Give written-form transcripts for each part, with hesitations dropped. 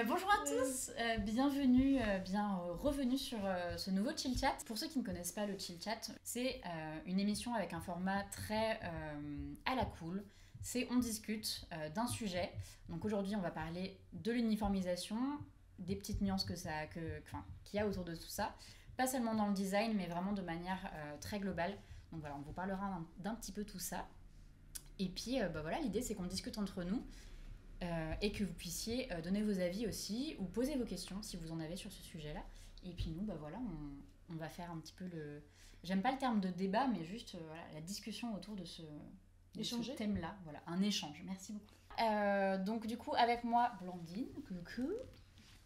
Bonjour à tous, bienvenue, revenue sur ce nouveau Chill Chat. Pour ceux qui ne connaissent pas le Chill Chat, c'est une émission avec un format très à la cool. C'est on discute d'un sujet. Donc aujourd'hui, on va parler de l'uniformisation, des petites nuances qu'il y a autour de tout ça. Pas seulement dans le design, mais vraiment de manière très globale. Donc voilà, on vous parlera d'un petit peu tout ça. Et puis voilà, l'idée c'est qu'on discute entre nous. Et que vous puissiez donner vos avis aussi ou poser vos questions si vous en avez sur ce sujet-là. Et puis nous, voilà, on va faire un petit peu le... J'aime pas le terme de débat, mais juste voilà, la discussion autour de ce thème-là. Voilà, un échange. Merci beaucoup. Donc du coup, avec moi, Blandine. Coucou.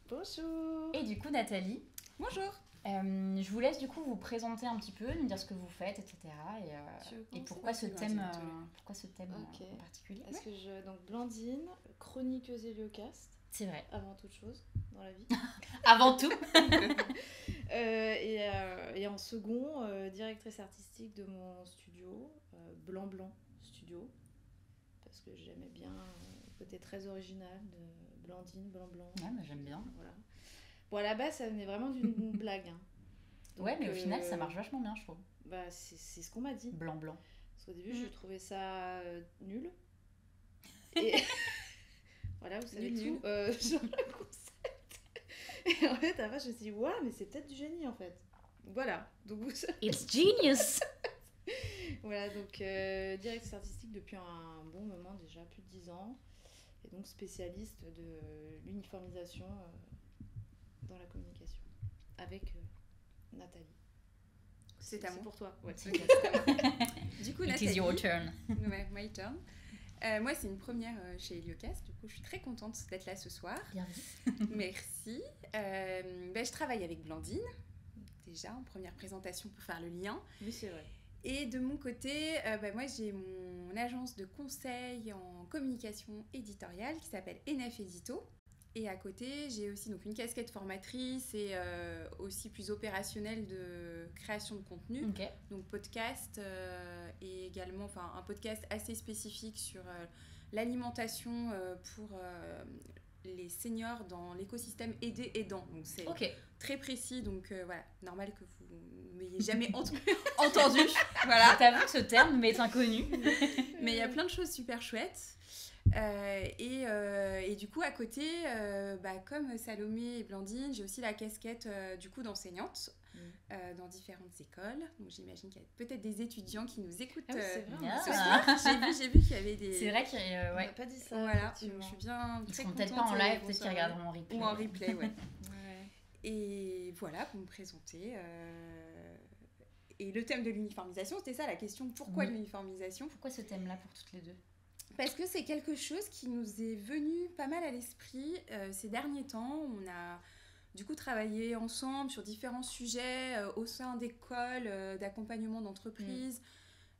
Bonjour. Et du coup, Nathalie. Bonjour. Je vous laisse du coup vous présenter un petit peu, nous dire ce que vous faites, etc. Et pourquoi ce thème, okay. en particulier. Donc Blandine, chroniqueuse Heliocast. C'est vrai. Avant toute chose dans la vie. Avant tout. Et en second, directrice artistique de mon studio, Blanc Studio, parce que j'aimais bien le côté très original de Blandine, Blanc. Ouais, mais j'aime bien. Voilà. Bon, à la base, ça venait vraiment d'une blague. Hein. Donc, ouais, mais au final, ça marche vachement bien, je trouve. Bah, c'est ce qu'on m'a dit. Blanc. Parce qu'au début, je trouvais ça nul. Et voilà, vous savez tout sur le concept. Et en fait, après, je me suis dit, ouais, mais c'est peut-être du génie, en fait. Voilà. Donc, It's genius. Voilà, donc directrice artistique depuis un bon moment déjà, plus de 10 ans. Et donc spécialiste de l'uniformisation dans la communication avec Nathalie. C'est à moi. C'est pour toi. Ouais. Du coup, It Nathalie, is your turn. Ouais, my turn. Moi, c'est une première chez Heliocast. Du coup, je suis très contente d'être là ce soir. Bienvenue. Merci. Je travaille avec Blandine, déjà, en première présentation pour faire le lien. Oui, c'est vrai. Et de mon côté, moi, j'ai mon agence de conseil en communication éditoriale qui s'appelle NF Édito. Et à côté, j'ai aussi donc, une casquette formatrice et aussi plus opérationnelle de création de contenu. Okay. Donc podcast et également un podcast assez spécifique sur l'alimentation pour les seniors dans l'écosystème aidé-aidant. Donc c'est très précis, donc voilà, normal que vous n'ayez jamais entendu. Voilà. Je t'avoue que ce terme m'est inconnu. Mais il y a plein de choses super chouettes. Et du coup à côté comme Salomé et Blandine, j'ai aussi la casquette du coup d'enseignante dans différentes écoles. Donc j'imagine qu'il y a peut-être des étudiants qui nous écoutent c'est vrai, ce soir. J'ai vu qu'il y avait des... C'est vrai qu'il y a... On n'a pas dit ça. Voilà, je suis bien Ils très seront contente. peut-être pas en live, peut-être qu'ils regarderont en replay. Ou en replay, ouais. Et voilà, pour me présenter... Et le thème de l'uniformisation, c'était ça la question. Pourquoi l'uniformisation ? Pourquoi ce thème-là pour toutes les deux ? Parce que c'est quelque chose qui nous est venu pas mal à l'esprit ces derniers temps. On a du coup travaillé ensemble sur différents sujets au sein d'écoles, d'accompagnement d'entreprises,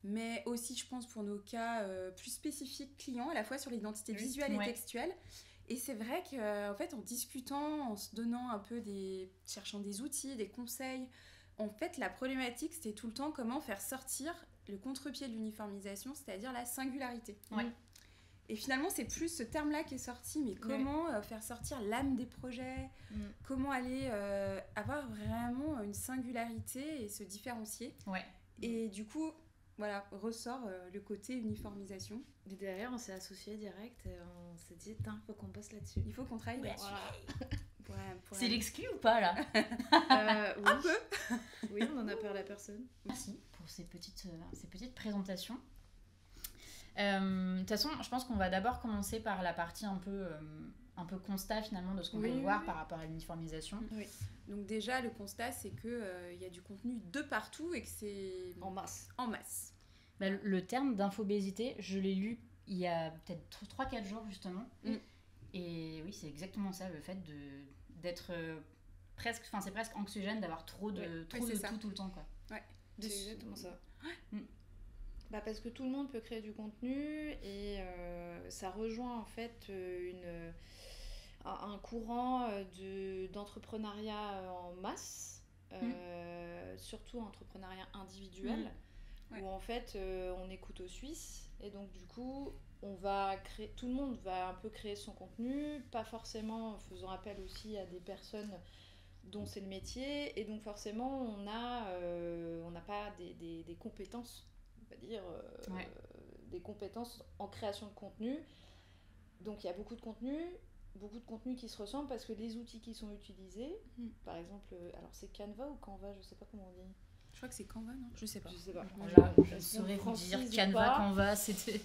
mais aussi, je pense, pour nos cas plus spécifiques clients, à la fois sur l'identité visuelle et textuelle. Et c'est vrai qu'en fait, en discutant, en se donnant un peu cherchant des outils, des conseils, en fait, la problématique, c'était tout le temps comment faire sortir le contre-pied de l'uniformisation, c'est-à-dire la singularité. Ouais. Et finalement, c'est plus ce terme-là qui est sorti, mais comment faire sortir l'âme des projets, comment aller avoir vraiment une singularité et se différencier. Ouais. Et du coup, voilà, ressort le côté uniformisation. Et derrière, on s'est associés direct et on s'est dit, il faut qu'on bosse là-dessus. Il faut qu'on travaille là-dessus. Voilà. C'est l'exclu ou pas là? Oui. Un peu. Oui, on en a parlé à personne. Merci pour ces petites présentations. De toute façon, je pense qu'on va d'abord commencer par la partie un peu constat finalement de ce qu'on peut voir par rapport à l'uniformisation. Oui. Donc déjà, le constat, c'est qu'il y a du contenu de partout et que c'est... En masse. Bah, le terme d'infobésité, je l'ai lu il y a peut-être 3-4 jours justement. Et oui, c'est exactement ça, le fait d'être presque anxiogène d'avoir trop de tout le temps, quoi. Ouais, c'est exactement ça. Parce que tout le monde peut créer du contenu et ça rejoint en fait un courant d'entrepreneuriat en masse, surtout entrepreneuriat individuel, où en fait on écoute aux Suisses et donc du coup tout le monde va un peu créer son contenu, pas forcément en faisant appel aussi à des personnes dont c'est le métier, et donc forcément on n'a pas des compétences, on va dire, des compétences en création de contenu. Donc il y a beaucoup de contenus qui se ressemblent parce que les outils qui sont utilisés, par exemple, alors c'est Canva ou Canva, je sais pas comment on dit. Je crois que c'est Canva, non ? Je sais pas. Je saurais vous dire Canva, Canva, c'est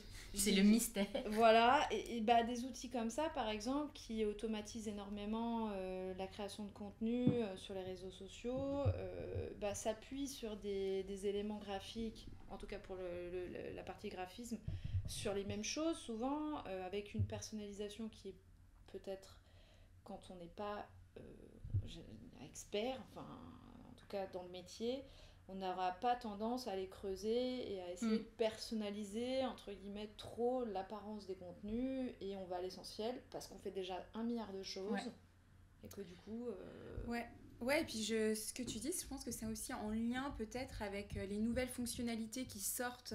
le mystère. Voilà, et des outils comme ça, par exemple, qui automatisent énormément la création de contenu sur les réseaux sociaux, s'appuient sur des éléments graphiques, en tout cas pour la partie graphisme, sur les mêmes choses, souvent, avec une personnalisation qui est peut-être, quand on n'est pas expert, enfin, en tout cas dans le métier, on n'aura pas tendance à les creuser et à essayer de personnaliser, entre guillemets, trop l'apparence des contenus, et on va à l'essentiel parce qu'on fait déjà 1 milliard de choses et que du coup... Ouais, et puis ce que tu dis, je pense que c'est aussi en lien peut-être avec les nouvelles fonctionnalités qui sortent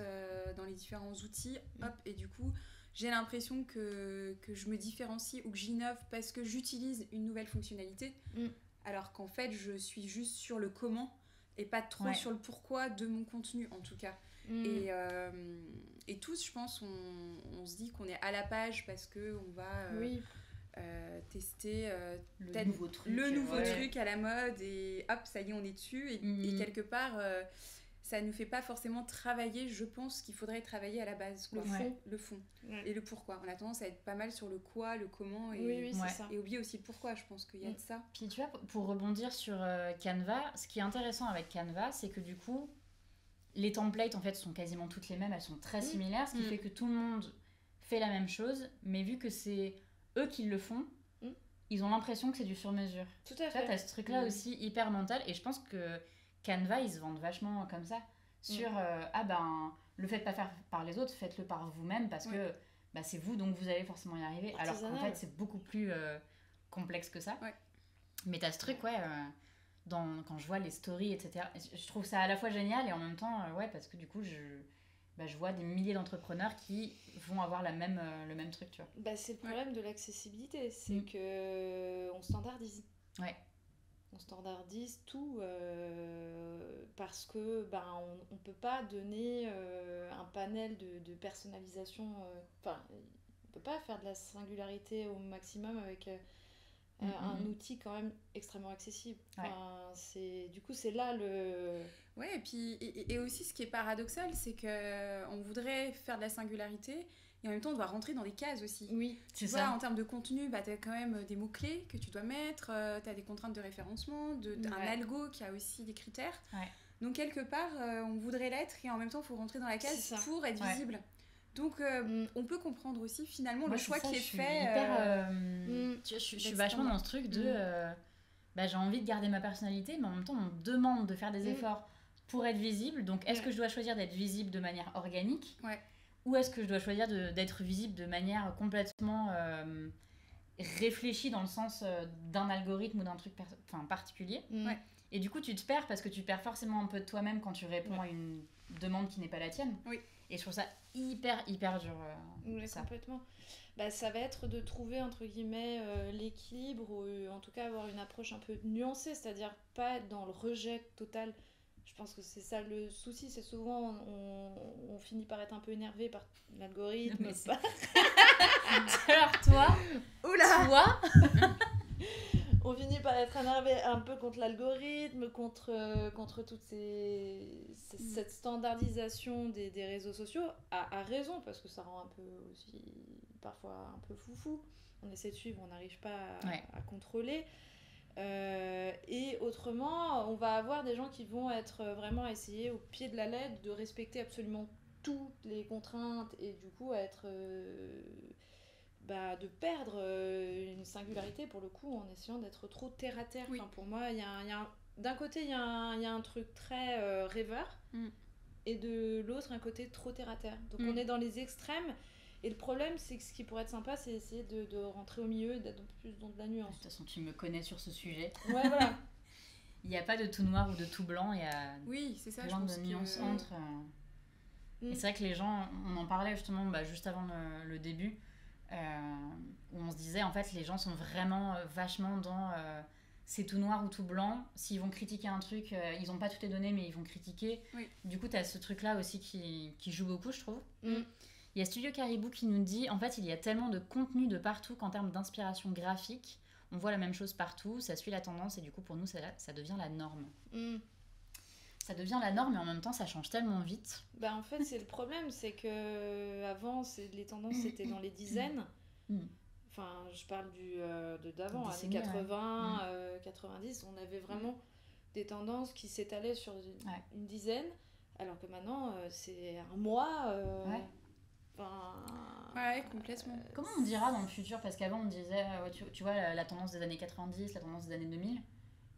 dans les différents outils. Et du coup, j'ai l'impression que je me différencie ou que j'innove parce que j'utilise une nouvelle fonctionnalité, alors qu'en fait, je suis juste sur le comment et pas trop sur le pourquoi de mon contenu, en tout cas. Et tous, je pense, on se dit qu'on est à la page parce qu'on va... tester le nouveau truc à la mode, et hop, ça y est, on est dessus, et quelque part ça nous fait pas forcément travailler, je pense qu'il faudrait travailler à la base, le fond et le pourquoi. On a tendance à être pas mal sur le quoi, le comment, et oublier aussi le pourquoi. Je pense qu'il y a de ça. Puis tu vois, pour rebondir sur Canva, ce qui est intéressant avec Canva, c'est que du coup les templates en fait sont quasiment toutes les mêmes, elles sont très similaires, ce qui fait que tout le monde fait la même chose, mais vu que c'est eux qui le font, ils ont l'impression que c'est du sur-mesure. Tout à fait. T'as ce truc-là aussi hyper mental, et je pense que Canva, ils se vendent vachement comme ça, sur le fait de pas faire par les autres, faites-le par vous-même, parce que c'est vous, donc vous allez forcément y arriver, alors qu'en fait c'est beaucoup plus complexe que ça. Mais t'as ce truc, quand je vois les stories, etc., je trouve ça à la fois génial, et en même temps, parce que du coup je vois des milliers d'entrepreneurs qui vont avoir le même truc, tu vois. C'est le problème de l'accessibilité, c'est que on standardise. On standardise tout parce que on peut pas donner un panel de personnalisation. On peut pas faire de la singularité au maximum avec un outil quand même extrêmement accessible. Du coup, c'est là le... Ouais, et puis et aussi ce qui est paradoxal, c'est qu'on voudrait faire de la singularité, et en même temps on doit rentrer dans des cases aussi. Oui, tu vois, en termes de contenu, t'as quand même des mots-clés que tu dois mettre, t'as des contraintes de référencement, un algo qui a aussi des critères. Donc quelque part, on voudrait l'être, et en même temps il faut rentrer dans la case pour être visible. Donc on peut comprendre aussi finalement le choix qui est fait. Je suis vachement dans ce truc de... j'ai envie de garder ma personnalité, mais en même temps on me demande de faire des efforts pour être visible. Donc est-ce que je dois choisir d'être visible de manière organique, ou est-ce que je dois choisir d'être visible de manière complètement réfléchie, dans le sens d'un algorithme ou d'un truc particulier. Et du coup tu te perds, parce que tu perds forcément un peu de toi-même quand tu réponds à une demande qui n'est pas la tienne. Et je trouve ça hyper dur. Complètement. Ça va être de trouver entre guillemets l'équilibre, ou en tout cas avoir une approche un peu nuancée, c'est-à-dire pas être dans le rejet total. Je pense que c'est ça le souci, c'est souvent on finit par être un peu énervé par l'algorithme. Alors toi, on finit par être énervé un peu contre l'algorithme, contre toute cette standardisation des réseaux sociaux, à raison, parce que ça rend un peu aussi parfois un peu foufou. On essaie de suivre, on n'arrive pas à contrôler. Et autrement, on va avoir des gens qui vont être vraiment essayer au pied de la lettre de respecter absolument toutes les contraintes, et du coup être de perdre une singularité pour le coup, en essayant d'être trop terre à terre. Pour moi, d'un côté il y a un truc très rêveur, et de l'autre un côté trop terre à terre. Donc on est dans les extrêmes. Et le problème, c'est que ce qui pourrait être sympa, c'est essayer de rentrer au milieu, d'être un peu plus dans de la nuance. De toute façon, tu me connais sur ce sujet. Voilà. Il n'y a pas de tout noir ou de tout blanc, il y a c'est ça, plein de nuances entre. Et c'est vrai que les gens, on en parlait justement juste avant le début, où on se disait en fait les gens sont vraiment vachement dans c'est tout noir ou tout blanc. S'ils vont critiquer un truc, ils n'ont pas toutes les données mais ils vont critiquer. Oui. Du coup, tu as ce truc-là aussi qui joue beaucoup, je trouve. Il y a Studio Caribou qui nous dit en fait il y a tellement de contenu de partout qu'en termes d'inspiration graphique, on voit la même chose partout, ça suit la tendance et du coup pour nous ça devient la norme. Ça devient la norme, mais en même temps, ça change tellement vite. En fait, c'est le problème, c'est que avant, les tendances, c'était dans les dizaines. Enfin, je parle d'avant, années 80, 90, on avait vraiment des tendances qui s'étalaient sur une dizaine, alors que maintenant, c'est un mois. Ouais, complètement. Comment on dira dans le futur ? Parce qu'avant, on disait, tu vois, la tendance des années 90, la tendance des années 2000.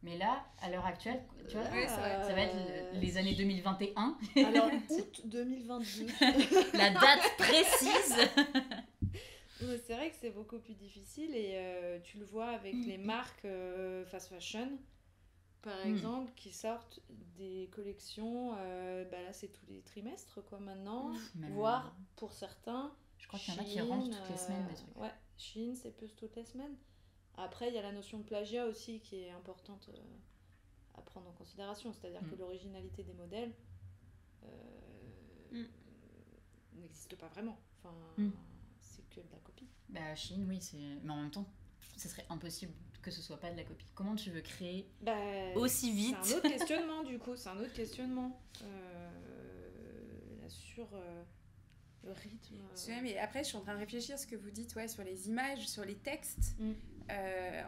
Mais là, à l'heure actuelle, tu vois, ça va être les années 2021. Alors, août 2022. La date précise. C'est vrai que c'est beaucoup plus difficile et tu le vois avec les marques fast fashion, par exemple, qui sortent des collections, là c'est tous les trimestres quoi maintenant, voire pour certains. Je crois qu'il y en a qui rentrent toutes les semaines des trucs. Ouais, Shein c'est plus toutes les semaines. Après, il y a la notion de plagiat aussi qui est importante à prendre en considération. C'est-à-dire que l'originalité des modèles n'existe pas vraiment. Enfin, c'est que de la copie. Shein, oui, mais en même temps, ce serait impossible que ce soit pas de la copie. Comment tu veux créer aussi vite ? C'est un autre questionnement, du coup. C'est un autre questionnement. Sur le rythme. Mais après, je suis en train de réfléchir à ce que vous dites sur les images, sur les textes.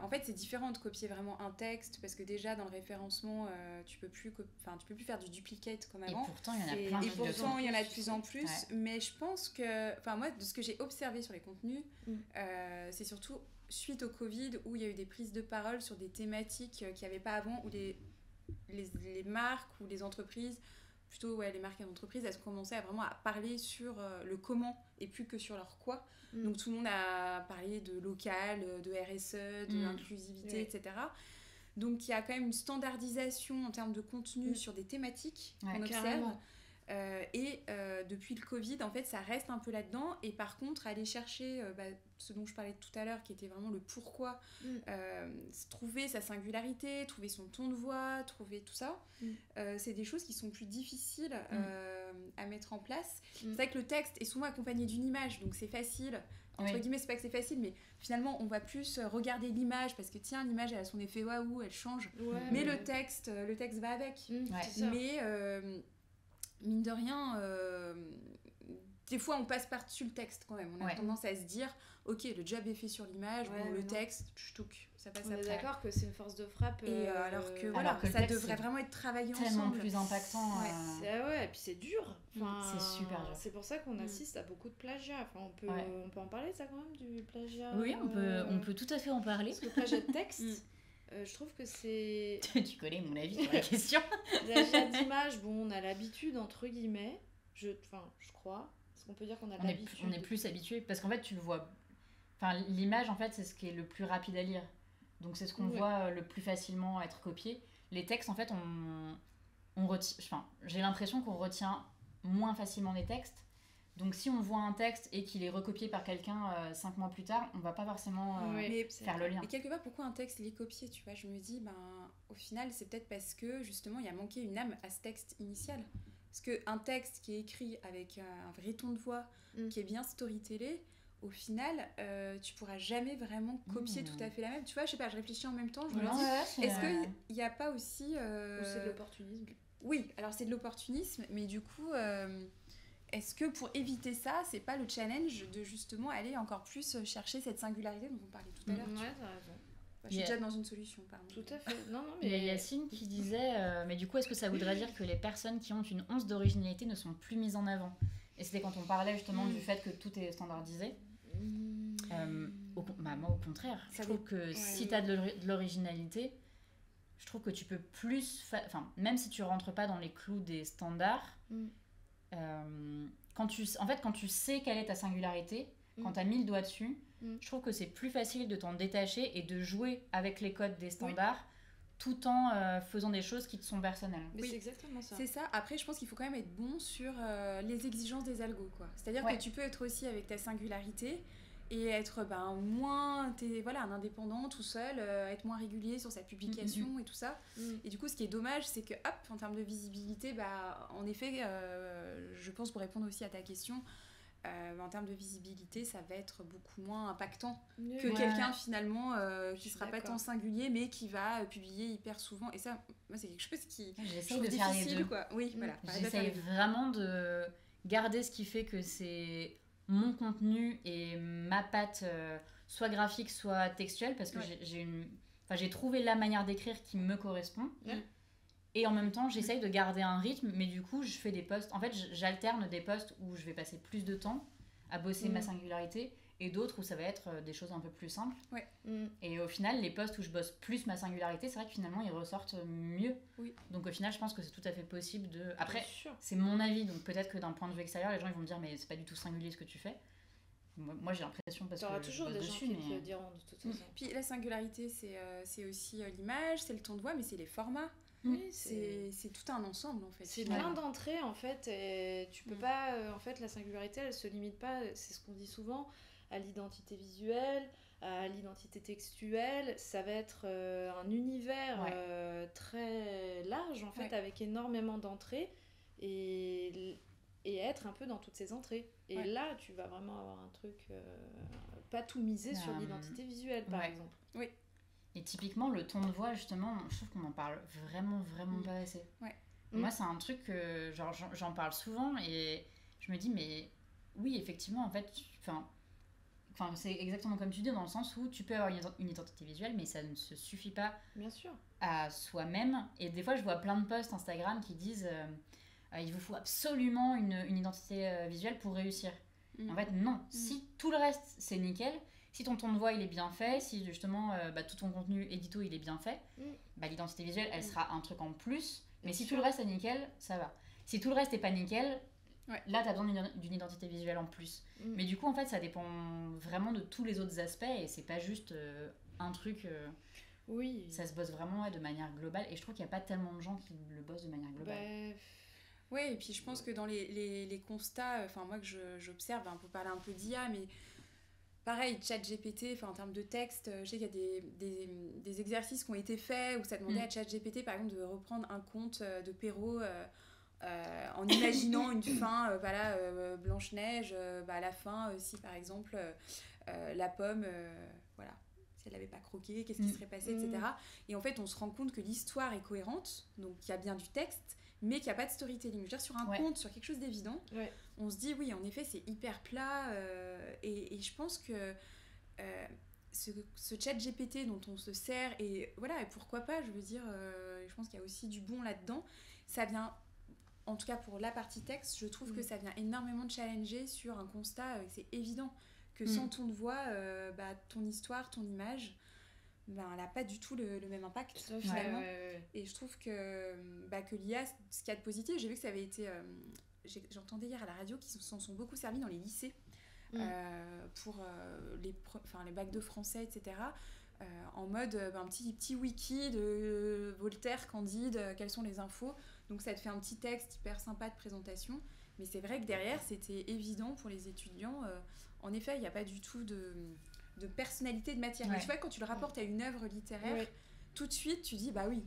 En fait, c'est différent de copier vraiment un texte parce que déjà dans le référencement, tu peux plus faire du duplicate comme avant. Et pourtant, il y en a plein. Et pourtant, il y en a de plus en plus. Ouais. Mais je pense que, moi, de ce que j'ai observé sur les contenus, c'est surtout suite au Covid où il y a eu des prises de parole sur des thématiques qu'il n'y avait pas avant, où les marques ou les entreprises, plutôt les marques et les entreprises, elles ont commencé à parler sur le comment et plus que sur leur quoi. Donc tout le monde a parlé de local, de RSE, de l'inclusivité, etc. Donc il y a quand même une standardisation en termes de contenu sur des thématiques qu'on observe. Et depuis le Covid, en fait, ça reste un peu là-dedans. Et par contre, aller chercher ce dont je parlais tout à l'heure, qui était vraiment le pourquoi, trouver sa singularité, trouver son ton de voix, trouver tout ça, c'est des choses qui sont plus difficiles à mettre en place. C'est vrai que le texte est souvent accompagné d'une image, donc c'est facile. Entre guillemets, c'est pas que c'est facile, mais finalement, on va plus regarder l'image parce que tiens, l'image, elle a son effet waouh, elle change. Mais le texte va avec. Mais mine de rien, des fois on passe par-dessus le texte quand même. On a tendance à se dire, ok, le job est fait sur l'image, le texte, ça passe après. On est d'accord que c'est une force de frappe. Et alors que ça devrait vraiment être travaillé ensemble. Tellement plus impactant. Et puis c'est dur. C'est super dur. C'est pour ça qu'on assiste à beaucoup de plagiat. Enfin, on peut en parler ça quand même, du plagiat. Oui, on peut tout à fait en parler. Parce que le plagiat de texte... je trouve que c'est... Tu connais mon avis sur la question. Plagiat d'image, on a l'habitude, entre guillemets, je crois. Est-ce qu'on peut dire qu'on a l'habitude ? On est plus habitué, parce qu'en fait, tu le vois... Enfin, l'image, en fait, c'est ce qui est le plus rapide à lire. Donc, c'est ce qu'on voit le plus facilement être copié. Les textes, en fait, j'ai l'impression qu'on retient moins facilement les textes. Donc si on voit un texte et qu'il est recopié par quelqu'un 5 mois plus tard, on va pas forcément faire le lien. Et quelque part, pourquoi un texte il est copié, tu vois ? Je me dis, au final, c'est peut-être parce que justement, il y a manqué une âme à ce texte initial. Parce qu'un texte qui est écrit avec un vrai ton de voix, qui est bien storytellé, au final, tu pourras jamais vraiment copier tout à fait la même. Tu vois, je sais pas, je réfléchis en même temps, je me dis, est-ce qu'il n'y a pas aussi... Ou c'est de l'opportunisme ? Oui, alors c'est de l'opportunisme, mais du coup... Est-ce que pour éviter ça, c'est pas le challenge de justement aller encore plus chercher cette singularité dont on parlait tout à l'heure t'as raison. Je suis déjà dans une solution, pardon. Tout à fait. Non, mais... Il y a Yacine qui disait mais du coup, est-ce que ça voudrait dire que les personnes qui ont une once d'originalité ne sont plus mises en avant ? Et c'était quand on parlait justement du fait que tout est standardisé. Moi, au contraire. Je trouve que si tu as de l'originalité, je trouve que tu peux plus... même si tu rentres pas dans les clous des standards... quand tu sais quelle est ta singularité, quand tu as mis le doigt dessus, je trouve que c'est plus facile de t'en détacher et de jouer avec les codes des standards tout en faisant des choses qui te sont personnelles. Mais Oui. c'est exactement ça. C'est ça. Après, je pense qu'il faut quand même être bon sur les exigences des algos, quoi. C'est-à-dire Ouais. que tu peux être aussi avec ta singularité et être moins un indépendant tout seul, être moins régulier sur sa publication et tout ça. Et du coup, ce qui est dommage, c'est que hop, en termes de visibilité, en effet, je pense pour répondre aussi à ta question, en termes de visibilité, ça va être beaucoup moins impactant que Ouais. quelqu'un finalement qui suis sera pas d'accord. tant singulier mais qui va publier hyper souvent. Et ça, moi, c'est quelque chose qui je J'essaye trouve de faire les difficile, deux. quoi. Oui, voilà. T'arrives à faire J'essaye les deux. vraiment de garder ce qui fait que c'est mon contenu et ma patte, soit graphique, soit textuelle, parce que Ouais. j'ai trouvé la manière d'écrire qui me correspond. Ouais. Et en même temps, j'essaye de garder un rythme, mais du coup, je fais des posts. En fait, j'alterne des posts où je vais passer plus de temps à bosser ma singularité et d'autres où ça va être des choses un peu plus simples. Et au final, les posts où je bosse plus ma singularité, c'est vrai que finalement, ils ressortent mieux. Oui. Donc au final, je pense que c'est tout à fait possible de... Après, Bien sûr. c'est mon avis, donc peut-être que d'un point de vue extérieur, les gens ils vont me dire mais c'est pas du tout singulier ce que tu fais. Moi j'ai l'impression parce que T'auras je toujours bosse des gens dessus, qui mais... te le diront de toute façon. Puis la singularité, c'est aussi l'image, c'est le ton de voix, mais c'est les formats. Oui, C'est tout un ensemble en fait. c'est finalement. plein d'entrées en fait, et tu peux pas. En fait, la singularité, elle se limite pas, c'est ce qu'on dit souvent, à l'identité visuelle, à l'identité textuelle. Ça va être un univers très large en fait, avec énormément d'entrées et être un peu dans toutes ces entrées. Et là, tu vas vraiment avoir un truc, pas tout miser sur l'identité visuelle par exemple. Oui. Et typiquement, le ton de voix, justement, je trouve qu'on en parle vraiment pas assez. Ouais. Moi, c'est un truc que genre, j'en parle souvent et je me dis, mais oui, effectivement, en fait, enfin, c'est exactement comme tu dis, dans le sens où tu peux avoir une identité visuelle, mais ça ne se suffit pas Bien sûr. à soi-même. Et des fois, je vois plein de posts Instagram qui disent il vous faut absolument une identité visuelle pour réussir. En fait, non. Si tout le reste, c'est nickel, si ton ton de voix il est bien fait, si justement tout ton contenu édito il est bien fait, l'identité visuelle elle sera un truc en plus. Mais si tout le reste est nickel, ça va. Si tout le reste est pas nickel, là t'as besoin d'une identité visuelle en plus. Mais du coup en fait ça dépend vraiment de tous les autres aspects et c'est pas juste un truc. Oui. Ça se bosse vraiment de manière globale et je trouve qu'il n'y a pas tellement de gens qui le bossent de manière globale. Oui, et puis je pense que dans les constats, moi que j'observe, on peut parler un peu d'IA, mais pareil, ChatGPT, en termes de texte, je sais qu'il y a des exercices qui ont été faits où ça demandait à ChatGPT, par exemple, de reprendre un conte de Perrault en imaginant une fin, Blanche-Neige, à la fin, si par exemple la pomme, si elle n'avait pas croqué, qu'est-ce qui serait passé, etc. Et en fait, on se rend compte que l'histoire est cohérente, donc il y a bien du texte, mais qu'il n'y a pas de storytelling. Je veux dire, sur un conte, sur quelque chose d'évident, on se dit, oui, en effet, c'est hyper plat. Et je pense que ce chat GPT dont on se sert, et voilà, et pourquoi pas, je veux dire, je pense qu'il y a aussi du bon là-dedans. Ça vient, en tout cas pour la partie texte, je trouve que ça vient énormément challenger sur un constat, c'est évident que sans ton de voix, ton histoire, ton image... elle n'a pas du tout le même impact finalement. Et je trouve que l'IA, ce qu'il y a de positif, j'ai vu que ça avait été j'entendais hier à la radio qu'ils s'en sont beaucoup servis dans les lycées pour les bacs de français, etc. En mode un petit wiki de Voltaire, Candide, quelles sont les infos, donc ça te fait un petit texte hyper sympa de présentation, mais c'est vrai que derrière c'était évident pour les étudiants, en effet il n'y a pas du tout de personnalité de matière. Mais tu vois, quand tu le rapportes à une œuvre littéraire, tout de suite, tu dis, bah oui,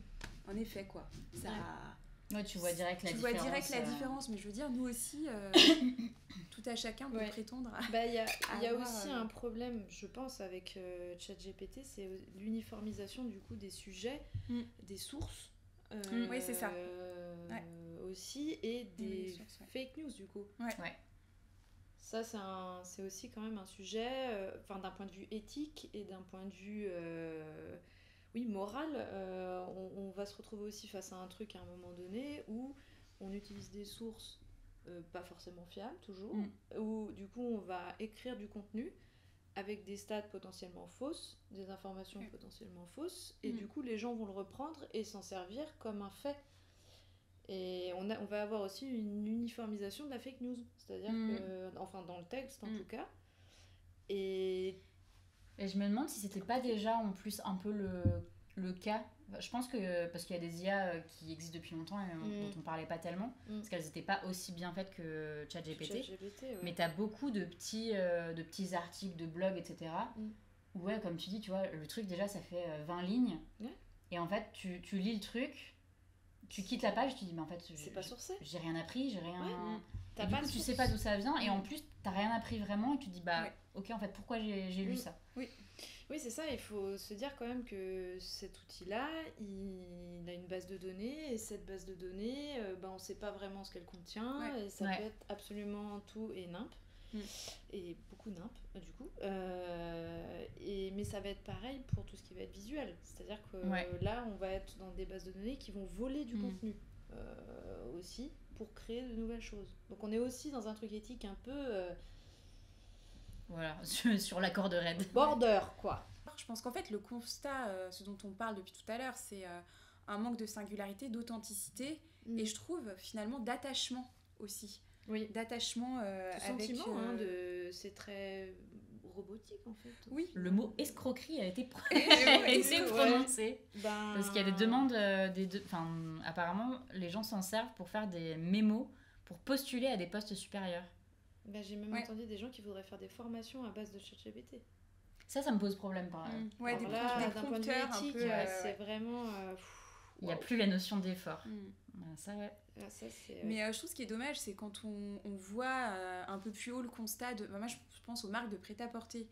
en effet, quoi. Ça... Ouais, tu vois direct la différence. Tu vois direct la différence, mais je veux dire, nous aussi, tout à chacun peut prétendre à... Il y a aussi un problème, je pense, avec ChatGPT, c'est l'uniformisation, du coup, des sujets, des sources. Oui, c'est ça. Aussi, et des fake news, du coup. Ouais. Ça, c'est aussi quand même un sujet, d'un point de vue éthique et d'un point de vue moral. On va se retrouver aussi face à un truc à un moment donné où on utilise des sources pas forcément fiables, toujours, où du coup on va écrire du contenu avec des stats potentiellement fausses, des informations potentiellement fausses, et du coup les gens vont le reprendre et s'en servir comme un fait. Et on va avoir aussi une uniformisation de la fake news, c'est-à-dire que, enfin dans le texte en tout cas. Et je me demande si c'était pas déjà en plus un peu le le cas. Je pense que, parce qu'il y a des IA qui existent depuis longtemps et dont on parlait pas tellement, parce qu'elles n'étaient pas aussi bien faites que ChatGPT. Mais tu as beaucoup de petits articles, de blogs, etc. Où, ouais, comme tu dis, tu vois, le truc déjà, ça fait 20 lignes. Et en fait, tu lis le truc, tu quittes la page, tu dis, mais en fait, c'est pas sourcé. J'ai rien appris, j'ai rien... T'as et du pas coup, de tu source. sais pas d'où ça vient, et en plus, t'as rien appris vraiment, et tu te dis, bah, ok, en fait, pourquoi j'ai lu ça? Oui, c'est ça, il faut se dire quand même que cet outil-là, il a une base de données, et cette base de données, on ne sait pas vraiment ce qu'elle contient, et ça peut être absolument tout et nimp, et beaucoup nimp, du coup. Mais ça va être pareil pour tout ce qui va être visuel, c'est-à-dire que là, on va être dans des bases de données qui vont voler du contenu aussi, pour créer de nouvelles choses. Donc on est aussi dans un truc éthique un peu... Voilà, sur la corde raide. Border, quoi. Je pense qu'en fait, le constat, ce dont on parle depuis tout à l'heure, c'est un manque de singularité, d'authenticité, et je trouve finalement d'attachement aussi. Oui. D'attachement avec... sentiment, c'est très robotique en fait. Oui. Le mot escroquerie a été prononcé. Parce qu'il y a des demandes, apparemment, les gens s'en servent pour faire des mémos, pour postuler à des postes supérieurs. J'ai même entendu des gens qui voudraient faire des formations à base de ChatGPT. Ça me pose problème par Ouais, des point de vue éthique, c'est vraiment... Il n'y a plus la notion d'effort. Ça, ouais. Ça, mais je trouve ce qui est dommage, c'est quand on voit un peu plus haut le constat de... moi, je pense aux marques de prêt-à-porter.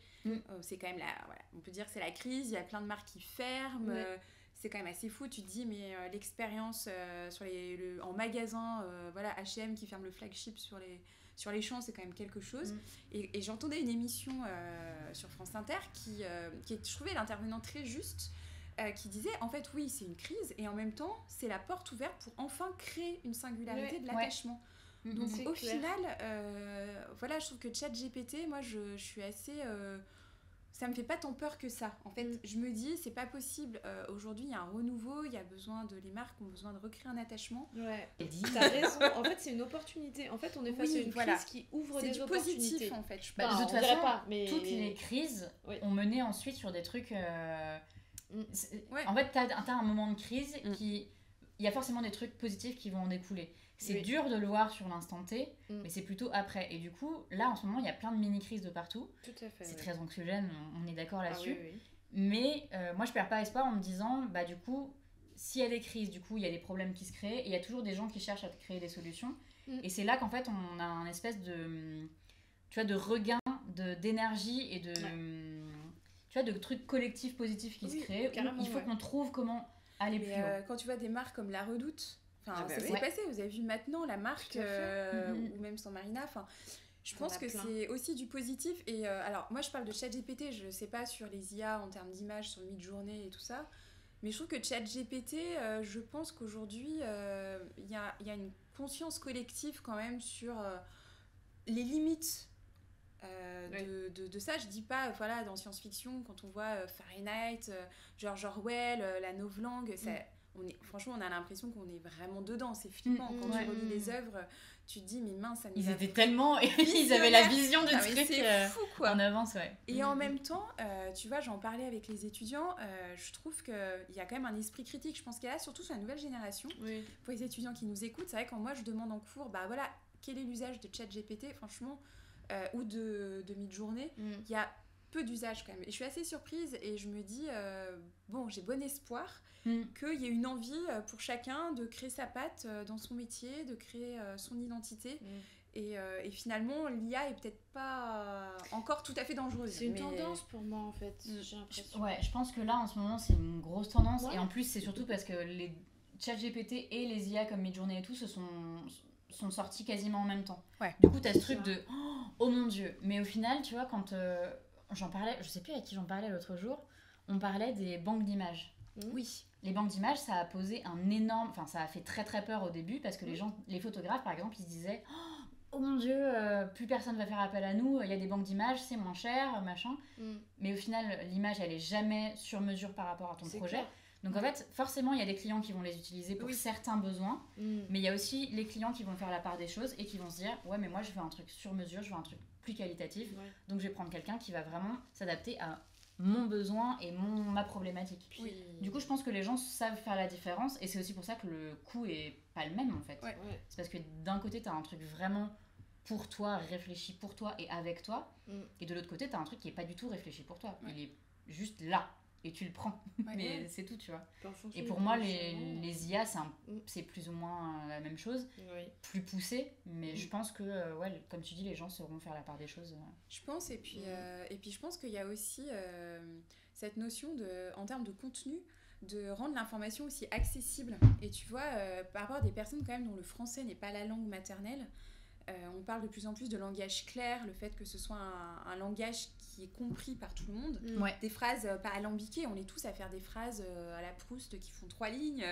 C'est quand même on peut dire que c'est la crise, il y a plein de marques qui ferment. C'est quand même assez fou. Tu te dis, mais l'expérience en magasin, H&M qui ferme le flagship sur les champs, c'est quand même quelque chose. Et j'entendais une émission sur France Inter qui je trouvais l'intervenant très juste, qui disait, en fait, oui, c'est une crise, et en même temps, c'est la porte ouverte pour enfin créer une singularité de l'attachement. Donc, au final, je trouve que ChatGPT, moi, je suis assez... ça me fait pas tant peur que ça. En fait, je me dis, c'est pas possible. Aujourd'hui, il y a un renouveau, les marques ont besoin de recréer un attachement. Ouais, t'as raison. En fait, c'est une opportunité. En fait, on est face à une crise qui ouvre des opportunités. C'est positif, en fait. De toute façon, toutes les crises ont mené ensuite sur des trucs... En fait, t'as un moment de crise il y a forcément des trucs positifs qui vont en découler. C'est dur de le voir sur l'instant T, mais c'est plutôt après. Et du coup, là, en ce moment, il y a plein de mini-crises de partout. Tout à fait. C'est très anxiogène, on est d'accord là-dessus. Oui. Mais moi, je perds pas espoir en me disant, du coup, s'il y a des crises, du coup, il y a des problèmes qui se créent, et il y a toujours des gens qui cherchent à créer des solutions. Et c'est là qu'en fait, on a un espèce de regain d'énergie et de trucs collectifs positifs qui se créent. Il faut qu'on trouve comment aller plus haut. Quand tu vois des marques comme La Redoute, ça s'est passé, vous avez vu maintenant la marque, ou même San Marina, je pense que c'est aussi du positif. Et alors, moi je parle de ChatGPT, je sais pas sur les IA en termes d'image, sur le mid-journée et tout ça, mais je trouve que ChatGPT, je pense qu'aujourd'hui, il y a une conscience collective quand même sur les limites de ça. Je dis pas, dans science-fiction, quand on voit Fahrenheit, George Orwell, la novlangue, franchement, on a l'impression qu'on est vraiment dedans. C'est flippant. Quand tu relis les œuvres, tu te dis, mais mince, ça nous Ils étaient tellement... Ils avaient la vision de trucs c'est fou, quoi. En avance, Et en même temps, tu vois, j'en parlais avec les étudiants, je trouve qu'il y a quand même un esprit critique. Je pense qu'il y a là, surtout sur la nouvelle génération. Pour les étudiants qui nous écoutent, c'est vrai, quand moi, je demande en cours, quel est l'usage de ChatGPT, franchement, ou de mid-journée, il y a peu d'usage quand même. Et je suis assez surprise et je me dis, j'ai bon espoir qu'il y ait une envie pour chacun de créer sa patte dans son métier, de créer son identité. Et finalement, l'IA est peut-être pas encore tout à fait dangereuse. C'est une tendance pour moi, en fait, j'ai l'impression. Je pense que là, en ce moment, c'est une grosse tendance. Et en plus, c'est surtout parce que les ChatGPT et les IA comme Midjourney et tout sont sortis quasiment en même temps. Du coup, t'as ce truc de oh mon Dieu. Mais au final, tu vois, quand j'en parlais, je sais plus à qui j'en parlais l'autre jour, on parlait des banques d'images. Oui. Les banques d'images, ça a posé ça a fait très très peur au début parce que les photographes par exemple, ils se disaient oh mon Dieu, plus personne va faire appel à nous, il y a des banques d'images, c'est moins cher, machin. Mais au final, l'image, elle est jamais sur mesure par rapport à ton projet. Clair. Donc en fait, forcément, il y a des clients qui vont les utiliser pour certains besoins, mais il y a aussi les clients qui vont faire la part des choses et qui vont se dire ouais, mais moi je veux un truc sur mesure, je veux un truc plus qualitatif, donc je vais prendre quelqu'un qui va vraiment s'adapter à mon besoin et ma problématique. Puis... Du coup, je pense que les gens savent faire la différence et c'est aussi pour ça que le coût est pas le même en fait. Ouais. C'est parce que d'un côté, t'as un truc vraiment pour toi, réfléchi pour toi et avec toi, et de l'autre côté, t'as un truc qui est pas du tout réfléchi pour toi. Ouais. Il est juste là et tu le prends. Ouais. Mais c'est tout, tu vois. En Et pour moi, les IA, c'est plus ou moins la même chose, Oui. plus poussé, mais je pense que, ouais, comme tu dis, les gens sauront faire la part des choses. Je pense, et puis je pense qu'il y a aussi cette notion en termes de contenu, de rendre l'information aussi accessible. Et tu vois, par rapport à des personnes quand même dont le français n'est pas la langue maternelle, on parle de plus en plus de langage clair, le fait que ce soit un langage qui est compris par tout le monde. Ouais. Des phrases pas alambiquées, on est tous à faire des phrases à la Proust qui font 3 lignes.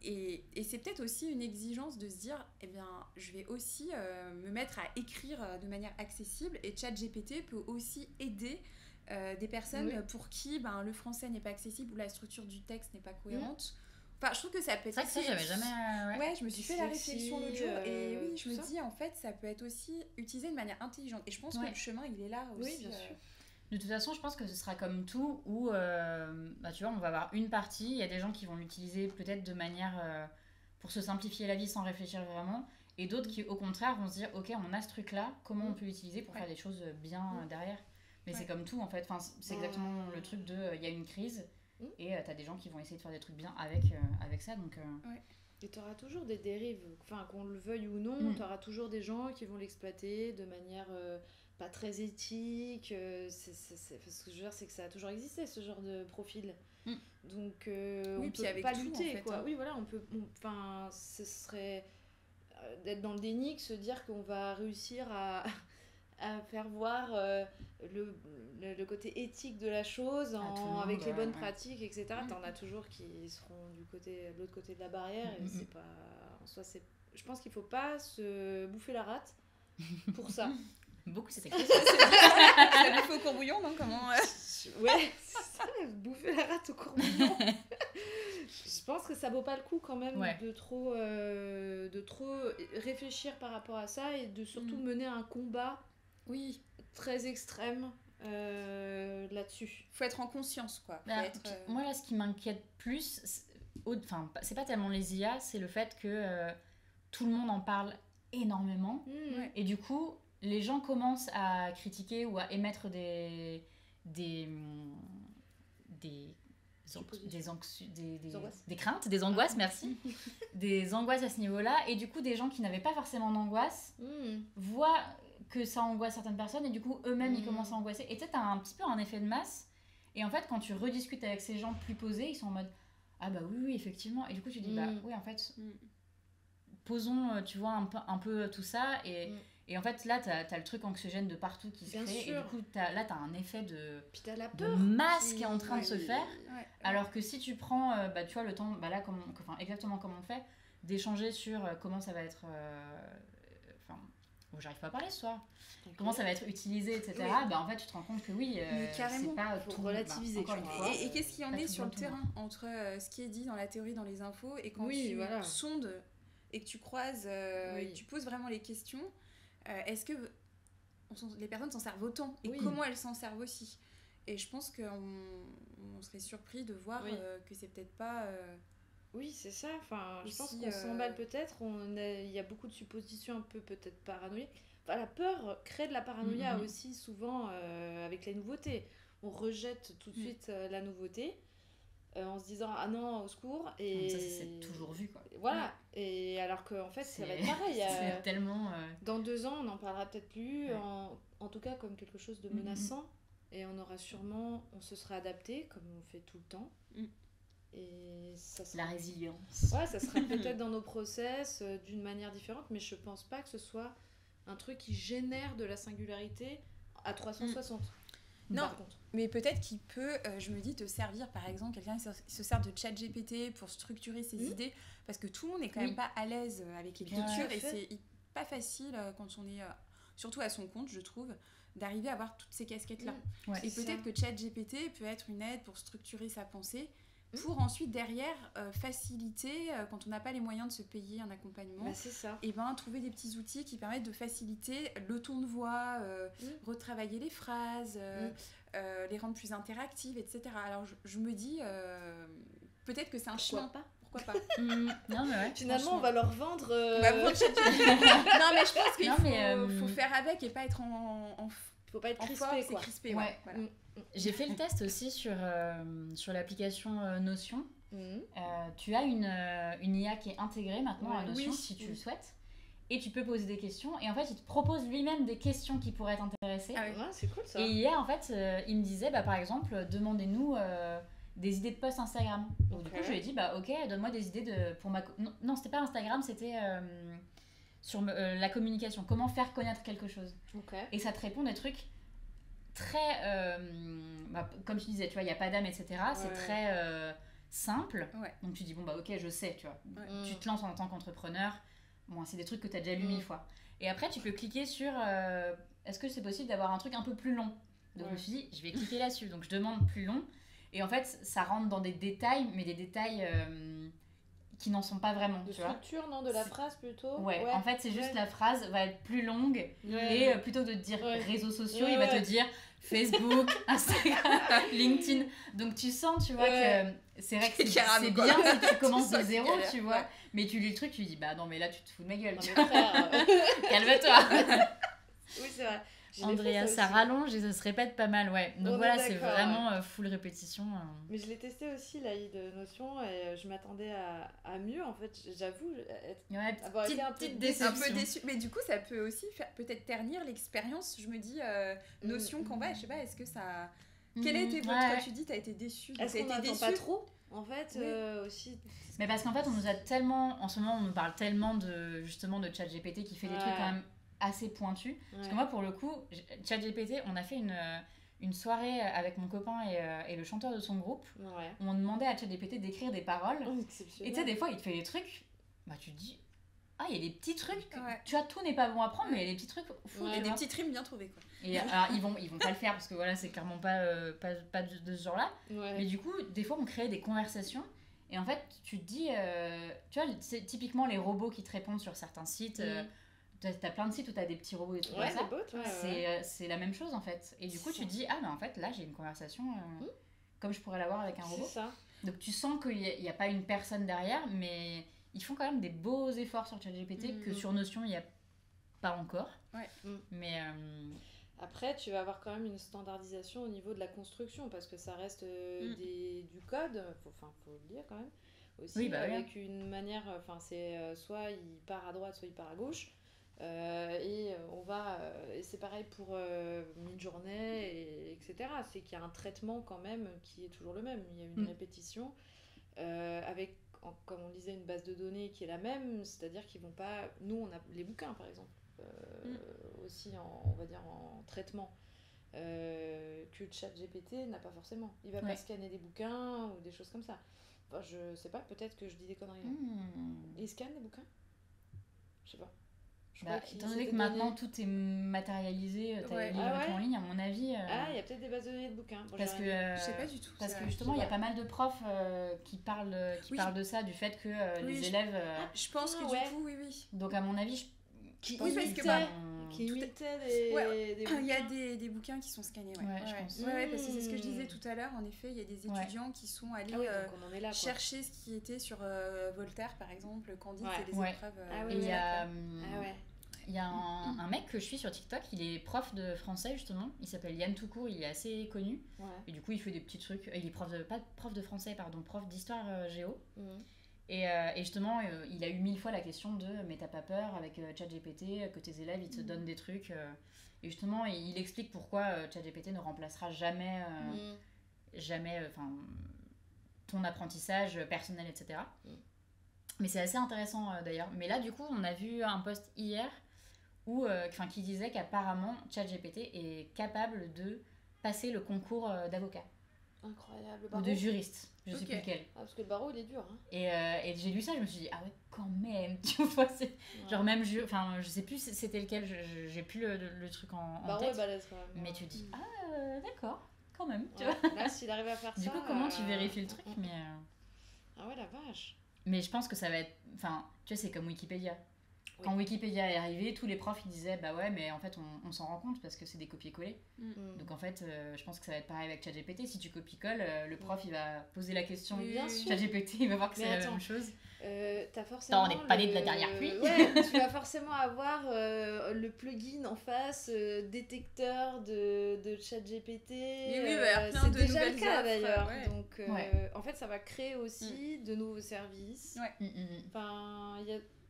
Et c'est peut-être aussi une exigence de se dire, eh bien, je vais aussi me mettre à écrire de manière accessible, et ChatGPT peut aussi aider des personnes pour qui le français n'est pas accessible ou la structure du texte n'est pas cohérente. Enfin, je trouve que ça peut être... C'est vrai que ça, j'avais jamais... Ouais, je me suis fait la réflexion l'autre jour, et oui, je me ça. dis, en fait, ça peut être aussi utilisé de manière intelligente. Et je pense que le chemin, il est là aussi. Oui, bien sûr. De toute façon, je pense que ce sera comme tout, où, tu vois, on va avoir une partie, il y a des gens qui vont l'utiliser peut-être de manière pour se simplifier la vie sans réfléchir vraiment, et d'autres qui, au contraire, vont se dire, ok, on a ce truc-là, comment on peut l'utiliser pour faire des choses bien derrière. Mais c'est comme tout, en fait. Enfin, c'est exactement le truc de, il y a une crise, et t'as des gens qui vont essayer de faire des trucs bien avec ça, donc... Et tu auras toujours des dérives, enfin, qu'on le veuille ou non, tu auras toujours des gens qui vont l'exploiter de manière pas très éthique. Ce que je veux dire, c'est que ça a toujours existé, ce genre de profil. Donc, on peut pas lutter, en fait, quoi. Oui, voilà, enfin, ce serait d'être dans le déni, que se dire qu'on va réussir à faire voir le côté éthique de la chose avec les bonnes pratiques, etc. T'en as toujours qui seront de l'autre côté de la barrière, et c'est pas... En soi, je pense qu'il faut pas se bouffer la rate pour ça. Beaucoup, c'est écrit. Ça lui fait au courbouillon, non? Comment Ouais, c'est ça, bouffer la rate au courbouillon. Je pense que ça vaut pas le coup quand même de trop réfléchir par rapport à ça, et de surtout mener un combat très extrême là-dessus. Faut être en conscience, quoi. Moi, là, ce qui m'inquiète plus, c'est pas tellement les IA, c'est le fait que tout le monde en parle énormément, et du coup, les gens commencent à critiquer ou à émettre des craintes, des angoisses, merci. Des angoisses à ce niveau-là, et du coup, des gens qui n'avaient pas forcément d'angoisse voient que ça angoisse certaines personnes, et du coup, eux-mêmes, ils commencent à angoisser. Et tu sais, t'as un petit peu un effet de masse, et en fait, quand tu rediscutes avec ces gens plus posés, ils sont en mode « Ah bah oui, effectivement », et du coup, tu dis « Bah oui, en fait, posons, tu vois, un peu tout ça, et en fait, là, t'as le truc anxiogène de partout qui se crée, et du coup, t'as un effet de masse qui est en train de se faire, alors que si tu prends, tu vois, le temps, là, exactement comme on fait, d'échanger sur comment ça va être... j'arrive pas à parler ce soir. Comment ça va être utilisé, etc. En fait, tu te rends compte que c'est pas faut tout relativiser. Et qu'est-ce qu'il y en est sur le terrain entre ce qui est dit dans la théorie, dans les infos, et quand tu sondes et que tu croises, et que tu poses vraiment les questions, est-ce que les personnes s'en servent autant, et comment elles s'en servent aussi? Et je pense qu'on serait surpris de voir que c'est peut-être pas... Oui, c'est ça. Enfin, je pense qu'on s'emballe peut-être. Il y a beaucoup de suppositions un peu peut-être paranoïaques. Enfin, la peur crée de la paranoïa aussi souvent avec les nouveautés. On rejette tout de suite la nouveauté en se disant ah non, au secours. Et ça, c'est toujours vu, quoi. Voilà. Et alors qu'en fait, ça va être pareil. C'est tellement... Dans 2 ans, on n'en parlera peut-être plus. En tout cas, comme quelque chose de menaçant. Et on se sera adapté comme on fait tout le temps. Et ça sera... La résilience. Ouais, ça sera peut-être dans nos process d'une manière différente, mais je pense pas que ce soit un truc qui génère de la singularité à 360. Non, par contre. Mais peut-être qu'il peut, je me dis, te servir, par exemple, quelqu'un qui se sert de ChatGPT pour structurer ses idées, parce que tout le monde n'est quand même pas à l'aise avec l'écriture, et c'est pas facile quand on est, surtout à son compte, je trouve, d'arriver à avoir toutes ces casquettes-là. Et peut-être que ChatGPT peut être une aide pour structurer sa pensée, pour ensuite derrière faciliter, quand on n'a pas les moyens de se payer un accompagnement, c'est ça. Et trouver des petits outils qui permettent de faciliter le ton de voix, retravailler les phrases, les rendre plus interactives, etc. Alors je me dis, peut-être que c'est un chemin. Pourquoi pas Non, mais ouais, Finalement, on va leur vendre. On va vendre non, mais je pense qu'il faut faire avec et pas être en faut pas être crispé, force quoi. et crispé. Ouais. Voilà. J'ai fait le test aussi sur l'application Notion. Tu as une IA qui est intégrée maintenant à Notion, si tu le souhaites. Et tu peux poser des questions. Et en fait, il te propose lui-même des questions qui pourraient t'intéresser. Ah ouais, c'est cool ça. Et hier, en fait, il me disait, par exemple, demandez-nous des idées de posts Instagram. Donc du coup, je lui ai dit, ok, donne-moi des idées pour ma... Non, c'était pas Instagram, c'était sur la communication. Comment faire connaître quelque chose. Et ça te répond des trucs très... comme tu disais, tu vois, il n'y a pas d'âme, etc. C'est très simple. Donc tu dis, ok, je sais, tu vois. Tu te lances en tant qu'entrepreneur. Bon, c'est des trucs que tu as déjà lu 1000 fois. Et après, tu peux cliquer sur est-ce que c'est possible d'avoir un truc un peu plus long. Donc je me suis dit, je vais cliquer là-dessus. Donc je demande plus long. Et en fait, ça rentre dans des détails, mais des détails qui n'en sont pas vraiment. De tu structure, vois. non, de la phrase plutôt. Ouais, en fait, c'est juste la phrase va être plus longue. Et plutôt que de te dire réseaux sociaux, il va te dire Facebook, Instagram, LinkedIn. Donc tu sens, tu vois, que c'est vrai que c'est bien si tu commences de zéro, tu vois. Mais tu lis le truc, tu dis, non, mais là, tu te fous de ma gueule. Non, mais frère, calme-toi. Oui, c'est vrai. Andrea, ça rallonge et ça se répète pas mal, ouais. Donc voilà, c'est vraiment full répétition. Mais je l'ai testé aussi, l'AI de Notion, et je m'attendais à mieux, en fait. J'avoue, avoir été un peu déçue. Mais du coup, ça peut aussi peut-être ternir l'expérience. Je me dis, Notion, Canva, je sais pas, est-ce que ça... Quel a été votre... Tu dis, t'as été déçue. Est-ce qu'on n'attend pas trop en fait, aussi. Mais parce qu'en fait, on nous a tellement... En ce moment, on nous parle tellement justement de ChatGPT qui fait des trucs quand même assez pointus. Parce que moi, pour le coup, ChatGPT, on a fait une soirée avec mon copain et le chanteur de son groupe. Où on demandait à ChatGPT d'écrire des paroles. Et tu sais, des fois, il te fait des trucs, tu te dis... il y a des petits trucs, tu vois, tout n'est pas bon à prendre, mais il y a des petits trucs fous. Il y a des petites rimes bien trouvées, quoi. Et alors, ils vont pas le faire, parce que voilà, c'est clairement pas de ce genre-là. Mais du coup, des fois, on crée des conversations, et en fait, tu te dis, tu vois, c'est typiquement les robots qui te répondent sur certains sites, t'as plein de sites où t'as des petits robots et tout comme ça. C'est la même chose, en fait. Et du coup, tu te dis, mais en fait, là, j'ai une conversation comme je pourrais l'avoir avec un robot. C'est ça. Donc, tu sens qu'il n'y a pas une personne derrière, mais... Ils font quand même des beaux efforts sur ChatGPT que sur Notion, il n'y a pas encore. Mais après, tu vas avoir quand même une standardisation au niveau de la construction parce que ça reste du code, faut le dire quand même. Aussi, avec une manière, c'est soit il part à droite, soit il part à gauche. Et c'est pareil pour Midjourney, etc. C'est qu'il y a un traitement quand même qui est toujours le même. Il y a une répétition avec comme on disait, une base de données qui est la même, c'est-à-dire qu'ils vont pas... Nous, on a les bouquins, par exemple, aussi, on va dire, en traitement, que le ChatGPT n'a pas forcément. Il va pas scanner des bouquins ou des choses comme ça. Enfin, je sais pas, peut-être que je dis des conneries. Il scanne les bouquins ? Je sais pas. Étant donné que maintenant tout est matérialisé, t'as les livres en ligne, à mon avis. Il y a peut-être des bases de données de bouquins. Je sais pas du tout. Parce que justement, il y a pas mal de profs qui parlent de ça, du fait que les élèves. Je pense que du coup, oui. Donc, à mon avis, qui imitaient des bouquins. Il y a des bouquins qui sont scannés, je pense. Parce que c'est ce que je disais tout à l'heure. En effet, il y a des étudiants qui sont allés chercher ce qui était sur Voltaire, par exemple, Candide et les épreuves. Il y a un mec que je suis sur TikTok, il est prof de français justement, il s'appelle Yann Toucourt, il est assez connu. Et du coup, il fait des petits trucs. Il est prof d'histoire géo. Et justement, il a eu 1000 fois la question de mais t'as pas peur avec ChatGPT que tes élèves ils te donnent des trucs. Et justement, il explique pourquoi ChatGPT ne remplacera jamais ton apprentissage personnel, etc. Mais c'est assez intéressant d'ailleurs. Mais là, du coup, on a vu un post hier qui disait qu'apparemment ChatGPT est capable de passer le concours d'avocat. Incroyable. Ou de juriste, je sais plus lequel. Parce que le barreau il est dur. Et j'ai lu ça, je me suis dit, quand même, tu vois, c'est genre même je sais plus c'était lequel, j'ai plus le truc en barreau tête. Est balèze quand même. Mais tu dis, d'accord, quand même, tu vois. vois. Là, s'il arrive à faire ça. Du coup, comment tu vérifies le truc mais Ah ouais, la vache. Mais je pense que ça va être, tu vois, c'est comme Wikipédia. Quand Wikipédia est arrivé, tous les profs ils disaient bah ouais, mais en fait on s'en rend compte parce que c'est des copier-coller. Donc en fait, je pense que ça va être pareil avec ChatGPT. Si tu copies-colles, le prof il va poser la question. Bien sûr. ChatGPT il va voir que c'est la même chose. T'as forcément on n'est pas né de la dernière pluie. Tu vas forcément avoir le plugin en face, détecteur de ChatGPT. C'est déjà le cas d'ailleurs. Donc en fait, ça va créer aussi de nouveaux services. Enfin,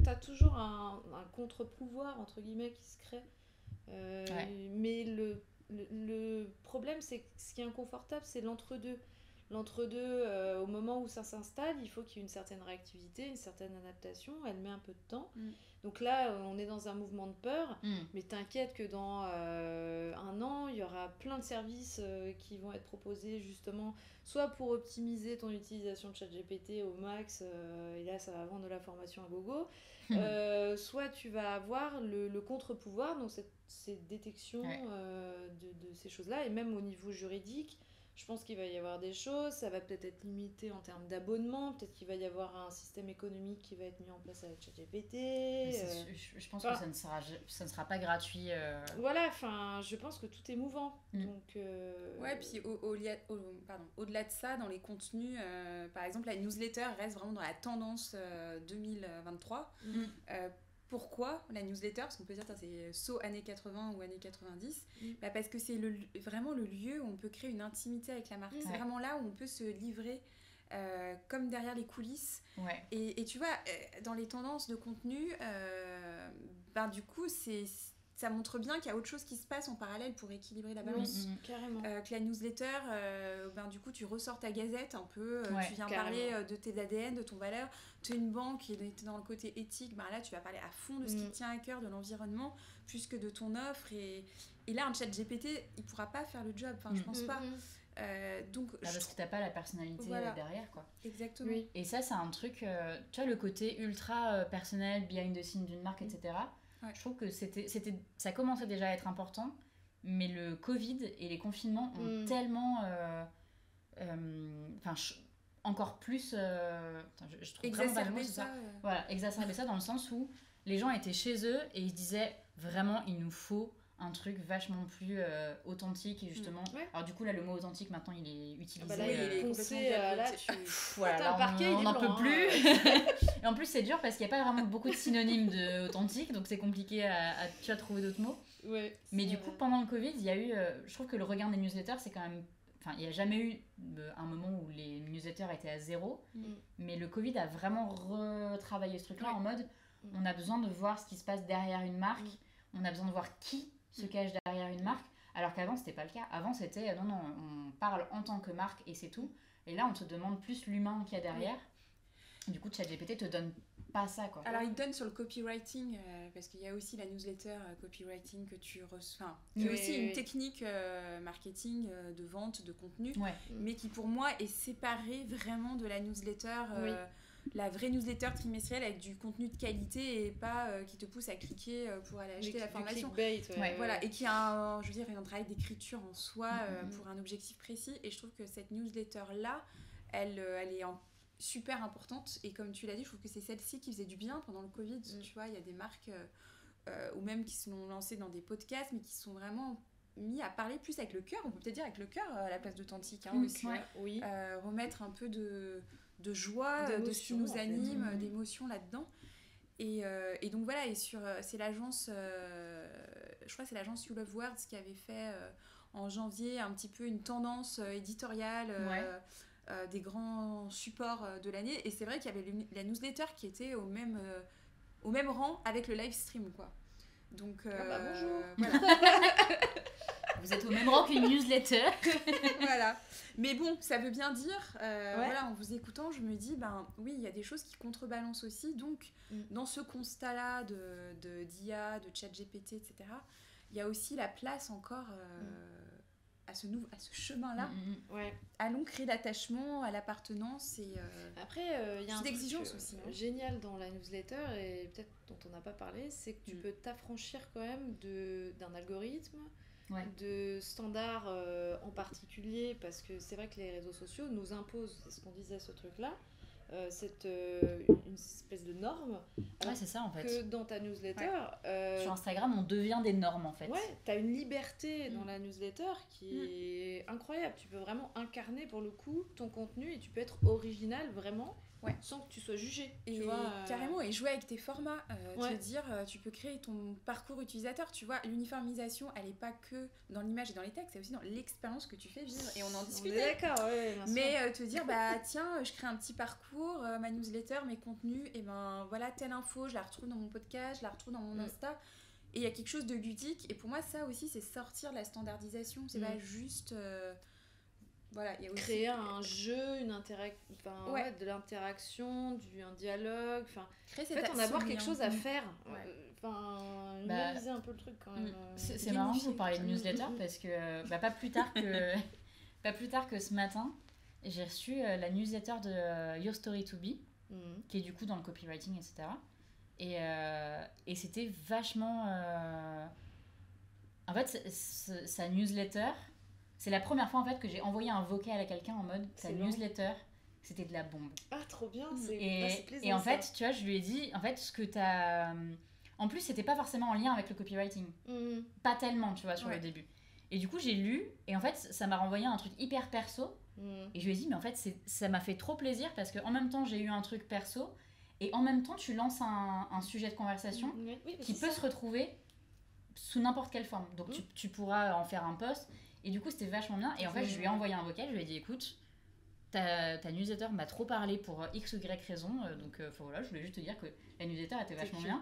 t'as toujours un contre-pouvoir entre guillemets qui se crée. Mais le problème, c'est que ce qui est inconfortable, c'est l'entre-deux. L'entre-deux, au moment où ça s'installe, il faut qu'il y ait une certaine réactivité, une certaine adaptation. Elle met un peu de temps. Donc là, on est dans un mouvement de peur. Mais t'inquiète que dans 1 an, il y aura plein de services qui vont être proposés justement, soit pour optimiser ton utilisation de ChatGPT au max, et là, ça va vendre de la formation à gogo. Soit tu vas avoir le contre-pouvoir, donc cette détection de ces choses-là, et même au niveau juridique. Je pense qu'il va y avoir des choses, ça va peut-être être limité en termes d'abonnement, peut-être qu'il va y avoir un système économique qui va être mis en place avec ChatGPT. Je pense que ça ne sera pas gratuit. Voilà, enfin, je pense que tout est mouvant. Donc, ouais, puis au-delà de ça, dans les contenus, par exemple, la newsletter reste vraiment dans la tendance 2023. Pourquoi la newsletter? Parce qu'on peut dire que c'est saut années 80 ou années 90. Parce que c'est vraiment le lieu où on peut créer une intimité avec la marque. C'est vraiment là où on peut se livrer comme derrière les coulisses. Et tu vois, dans les tendances de contenu, du coup, ça montre bien qu'il y a autre chose qui se passe en parallèle pour équilibrer la balance. Carrément. Que la newsletter, du coup, tu ressors ta gazette un peu, tu viens parler de tes ADN, de ton valeur. Tu es une banque qui est dans le côté éthique, là, tu vas parler à fond de ce qui te tient à cœur, de l'environnement, plus que de ton offre. Et là, un chat GPT, il ne pourra pas faire le job, je pense pas. Donc, parce que tu n'as pas la personnalité derrière, quoi. Exactement. Et ça, c'est un truc, tu vois, le côté ultra personnel, behind the scene d'une marque, etc. Je trouve que ça commençait déjà à être important, mais le Covid et les confinements ont tellement encore plus je trouve exacerbé ça. Voilà, exacerbé ça dans le sens où les gens étaient chez eux et ils se disaient vraiment il nous faut un truc vachement plus authentique et justement alors du coup là le mot authentique maintenant il est utilisé là, il est poncé là on n'en peut plus et en plus c'est dur parce qu'il n'y a pas vraiment beaucoup de synonymes de authentique, donc c'est compliqué à trouver d'autres mots. Mais du coup pendant le Covid il y a eu je trouve que le regain des newsletters c'est quand même, enfin il n'y a jamais eu un moment où les newsletters étaient à zéro, mais le Covid a vraiment retravaillé ce truc là en mode on a besoin de voir ce qui se passe derrière une marque, on a besoin de voir qui se cache derrière une marque, alors qu'avant c'était pas le cas. Avant c'était non, on parle en tant que marque et c'est tout, et là on te demande plus l'humain qu'il y a derrière. Du coup ChatGPT te donne pas ça, quoi. Alors il te donne sur le copywriting, parce qu'il y a aussi la newsletter copywriting que tu reçois, qui est aussi une technique marketing de vente de contenu, mais qui pour moi est séparée vraiment de la newsletter la vraie newsletter trimestrielle avec du contenu de qualité et pas qui te pousse à cliquer pour aller acheter la formation. Voilà, et qui a un travail d'écriture en soi pour un objectif précis. Et je trouve que cette newsletter-là, elle est super importante. Et comme tu l'as dit, je trouve que c'est celle-ci qui faisait du bien pendant le Covid. Tu vois, il y a des marques ou même qui se sont lancées dans des podcasts, mais qui sont vraiment mis à parler plus avec le cœur. On peut peut-être dire avec le cœur à la place d'authentique aussi. Remettre un peu de joie, de ce qui nous anime, d'émotion là-dedans. Et donc voilà, et c'est l'agence, je crois que c'est l'agence You Love Words qui avait fait en janvier un petit peu une tendance éditoriale des grands supports de l'année. Et c'est vrai qu'il y avait la newsletter qui était au même rang avec le live stream, quoi. Donc, bonjour. Voilà. Vous êtes au même rang qu'une newsletter. Voilà. Mais bon, ça veut bien dire, voilà, en vous écoutant, je me dis, oui, il y a des choses qui contrebalancent aussi. Donc, dans ce constat-là d'IA, de ChatGPT, etc., il y a aussi la place encore à ce chemin-là. Allons créer l'attachement, à l'appartenance. Et, après, il y a un truc aussi, génial dans la newsletter, et peut-être dont on n'a pas parlé, c'est que tu peux t'affranchir quand même d'un algorithme, de standards en particulier, parce que c'est vrai que les réseaux sociaux nous imposent, c'est ce qu'on disait, ce truc-là, une espèce de norme. Ouais, c'est ça en fait. Que dans ta newsletter... Sur Instagram, on devient des normes en fait. Ouais, t'as une liberté dans la newsletter qui est incroyable. Tu peux vraiment incarner pour le coup ton contenu et tu peux être original vraiment sans que tu sois jugé. Et tu vois, carrément, et jouer avec tes formats. Ouais. Te dire, tu peux créer ton parcours utilisateur. Tu vois, l'uniformisation, elle n'est pas que dans l'image et dans les textes, c'est aussi dans l'expérience que tu fais vivre. Et on en On est discutait. d'accord, ouais, bien sûr. Mais te dire, bah tiens, je crée un petit parcours, ma newsletter, mes contenus, et ben voilà, telle info, je la retrouve dans mon podcast, je la retrouve dans mon Insta. Et il y a quelque chose de ludique. Et pour moi, ça aussi, c'est sortir de la standardisation. C'est pas juste... voilà, il y a aussi... Créer un jeu, de l'interaction, un dialogue. En fait, on a avoir quelque chose à faire. Humaniser un peu le truc quand même. C'est marrant que vous parliez de newsletter parce que pas plus tard que ce matin, j'ai reçu la newsletter de Your Story to Be, qui est du coup dans le copywriting, etc. Et c'était vachement... En fait, sa newsletter, c'est la première fois en fait que j'ai envoyé un vocal à quelqu'un en mode ta newsletter, c'était de la bombe. Ah, trop bien, c'est plaisant. Et en fait, tu vois, je lui ai dit, en fait, ce que t'as... En plus, c'était pas forcément en lien avec le copywriting. Pas tellement, tu vois, sur le début. Et du coup, j'ai lu, et en fait, ça m'a renvoyé un truc hyper perso. Et je lui ai dit, mais en fait, ça m'a fait trop plaisir parce qu'en même temps, j'ai eu un truc perso, et en même temps, tu lances un sujet de conversation qui peut se retrouver sous n'importe quelle forme. Donc, tu pourras en faire un post. Et du coup, c'était vachement bien. Et en fait, je lui ai envoyé un vocal, je lui ai dit, écoute, ta newsletter m'a trop parlé pour x ou y raison. Donc, voilà, je voulais juste te dire que la newsletter était vachement bien.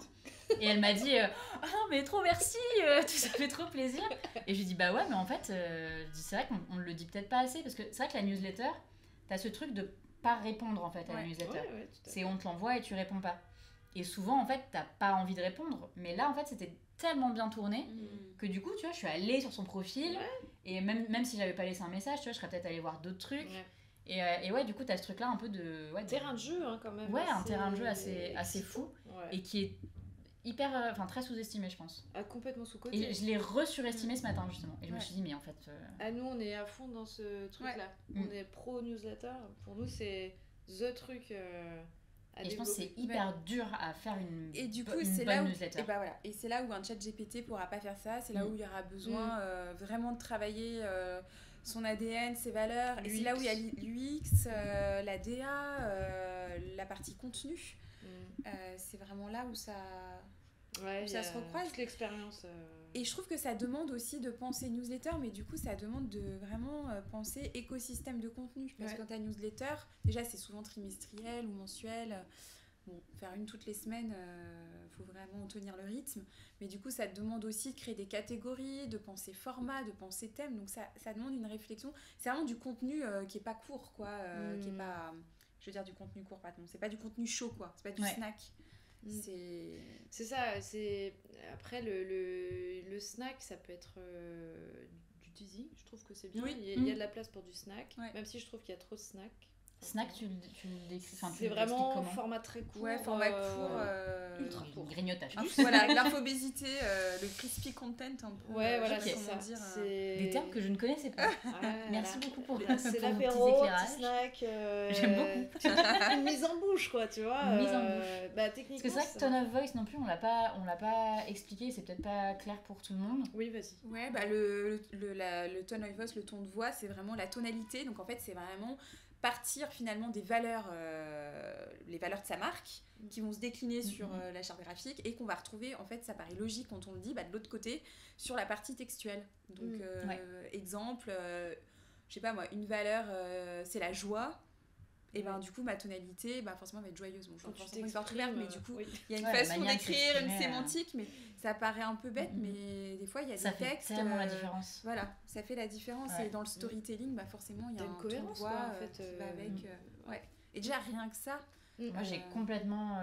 Et elle m'a dit, oh, mais trop merci, ça fait trop plaisir. Et je lui ai dit, bah ouais, mais en fait, c'est vrai qu'on le dit peut-être pas assez. Parce que c'est vrai que la newsletter, t'as ce truc de pas répondre en fait à la newsletter. C'est on te l'envoie et tu réponds pas. Et souvent, en fait, t'as pas envie de répondre. Mais là, en fait, c'était tellement bien tourné que du coup, tu vois, je suis allée sur son profil. Et même si j'avais pas laissé un message, tu vois, je serais peut-être allée voir d'autres trucs. Et ouais, du coup, t'as ce truc-là un peu de... terrain de jeu, hein, quand même. Ouais, un terrain de jeu assez fou. Et qui est hyper... très sous-estimé, je pense. Complètement sous-côté. Et je l'ai re-surestimé ce matin, justement. Et je me suis dit, mais en fait... Nous, on est à fond dans ce truc-là. On est pro-newsletter. Pour nous, c'est the truc... Et je pense que c'est hyper dur à faire une et du coup, bonne newsletter. Et c'est là où un chat GPT pourra pas faire ça. C'est là où il y aura besoin vraiment de travailler son ADN, ses valeurs. Et c'est là où il y a l'UX, la DA, la partie contenu. C'est vraiment là où ça se recroise. Toute l'expérience. Et je trouve que ça demande aussi de penser newsletter, mais du coup, ça demande de vraiment penser écosystème de contenu. Parce que quand ta newsletter, déjà, c'est souvent trimestriel ou mensuel. Bon, faire une toutes les semaines, faut vraiment tenir le rythme. Mais du coup, ça demande aussi de créer des catégories, de penser format, de penser thème. Donc, ça demande une réflexion. C'est vraiment du contenu qui est pas court, quoi. Qui est pas... Je veux dire du contenu court, pardon. C'est pas du contenu chaud, quoi. C'est pas du snack. C'est ça, après le snack, ça peut être du teasing, je trouve que c'est bien. Il y a de la place pour du snack, même si je trouve qu'il y a trop de snack. Snack, tu le décris, c'est vraiment format très court. Ouais, format court, ultra court. Grignotage. Voilà, l'infobésité, le crispy content un peu. Ouais, voilà, c'est ça. Des termes que je ne connaissais pas. Merci beaucoup pour c'est vos l'apéro, petits éclairages. petit snack. J'aime beaucoup. Une mise en bouche, quoi, tu vois. Une mise en bouche. Techniquement, parce que c'est vrai que Tone of Voice non plus, on l'a pas expliqué, c'est peut-être pas clair pour tout le monde. Oui, vas-y. Ouais, le tone of voice, le ton de voix, c'est vraiment la tonalité. Donc en fait, c'est vraiment partir finalement des valeurs, les valeurs de sa marque, qui vont se décliner sur la charte graphique et qu'on va retrouver, en fait, ça paraît logique quand on le dit, de l'autre côté, sur la partie textuelle. Donc, exemple, je sais pas moi, une valeur, c'est la joie. Et du coup, ma tonalité, forcément, va être joyeuse. Bon, je pense que c'est ouverte, mais du coup, il y a une façon d'écrire, une sémantique, mais ça paraît un peu bête, mais des fois, il y a des textes... Ça fait tellement la différence. Voilà, ça fait la différence. Et dans le storytelling, forcément, il y a un ton de voix qui va avec. Et déjà, rien que ça... Moi, j'ai complètement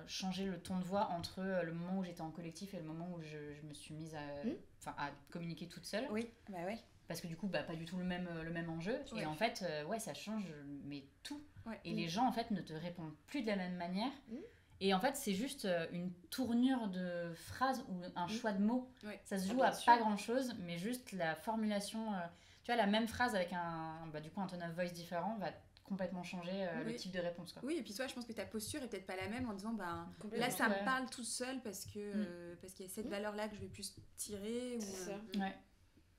changé le ton de voix entre le moment où j'étais en collectif et le moment où je me suis mise à communiquer toute seule. Oui, ouais. Parce que du coup, pas du tout le même enjeu. Et en fait, ça change, mais tout. Et les gens, en fait, ne te répondent plus de la même manière. Et en fait, c'est juste une tournure de phrase ou un choix de mots. Ça se joue à pas grand-chose, mais juste la formulation... tu vois, la même phrase avec un tone of voice différent va complètement changer le type de réponse, quoi. Oui, et puis toi, je pense que ta posture est peut-être pas la même en disant, Complètement. là, ça me parle toute seule parce qu'il y a cette valeur-là que je vais plus tirer. C'est ça. Ouais.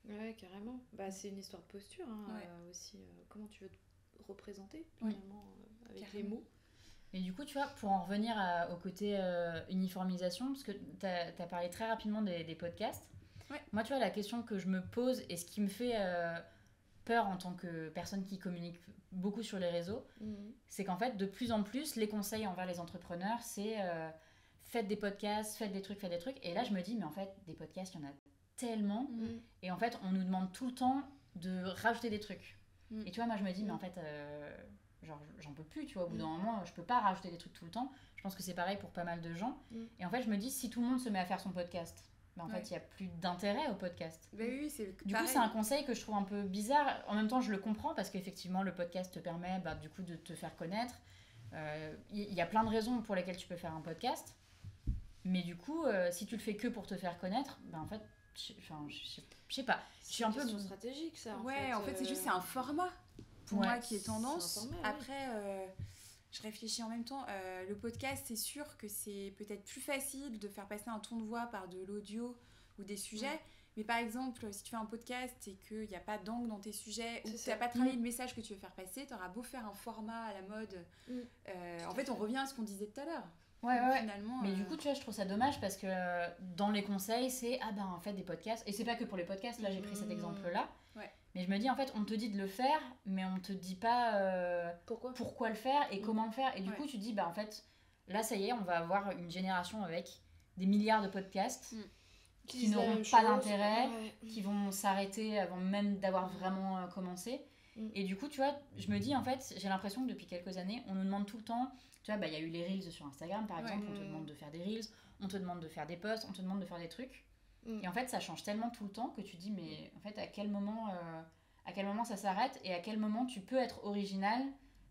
Ouais, carrément. C'est une histoire de posture aussi. Comment tu veux te représenter finalement avec les mots. Et du coup, tu vois, pour en revenir au côté uniformisation, parce que tu as parlé très rapidement des podcasts. Ouais. Moi, tu vois, la question que je me pose et ce qui me fait peur en tant que personne qui communique beaucoup sur les réseaux, c'est qu'en fait, de plus en plus, les conseils envers les entrepreneurs, c'est faites des podcasts, faites des trucs. Et là, je me dis, mais en fait, des podcasts, il y en a tellement. Et en fait, on nous demande tout le temps de rajouter des trucs. Et tu vois, moi, je me dis, mais en fait... genre j'en peux plus, tu vois, au bout d'un moment je peux pas rajouter des trucs tout le temps. Je pense que c'est pareil pour pas mal de gens. Et en fait je me dis, si tout le monde se met à faire son podcast, en fait il y a plus d'intérêt au podcast. Oui, c'est du coup c'est un conseil que je trouve un peu bizarre. En même temps je le comprends parce qu'effectivement le podcast te permet du coup de te faire connaître. Il y a plein de raisons pour lesquelles tu peux faire un podcast, mais du coup si tu le fais que pour te faire connaître, en fait je sais pas, je suis un peu stratégique, ça. En fait c'est juste c'est un format pour moi qui est tendance. Format, après je réfléchis en même temps, le podcast, c'est sûr que c'est peut-être plus facile de faire passer un ton de voix par de l'audio ou des sujets, mais par exemple si tu fais un podcast et qu'il n'y a pas d'angle dans tes sujets ou que tu n'as pas travaillé le message que tu veux faire passer, tu auras beau faire un format à la mode, en fait on revient à ce qu'on disait tout à l'heure. Ouais. Finalement, mais du coup, tu vois, je trouve ça dommage parce que dans les conseils, c'est en fait des podcasts. Et c'est pas que pour les podcasts, là j'ai pris cet exemple-là. Mais je me dis, en fait, on te dit de le faire, mais on te dit pas pourquoi le faire et comment le faire. Et du coup, tu dis, en fait, là ça y est, on va avoir une génération avec des milliards de podcasts qui n'auront pas d'intérêt, qui vont s'arrêter avant même d'avoir vraiment commencé. Et du coup, tu vois, je me dis, en fait, j'ai l'impression que depuis quelques années, on nous demande tout le temps. Tu vois, y a eu les Reels sur Instagram, par exemple, on te demande de faire des Reels, on te demande de faire des posts, on te demande de faire des trucs. Et en fait, ça change tellement tout le temps que tu dis, mais en fait, à quel moment ça s'arrête et à quel moment tu peux être original,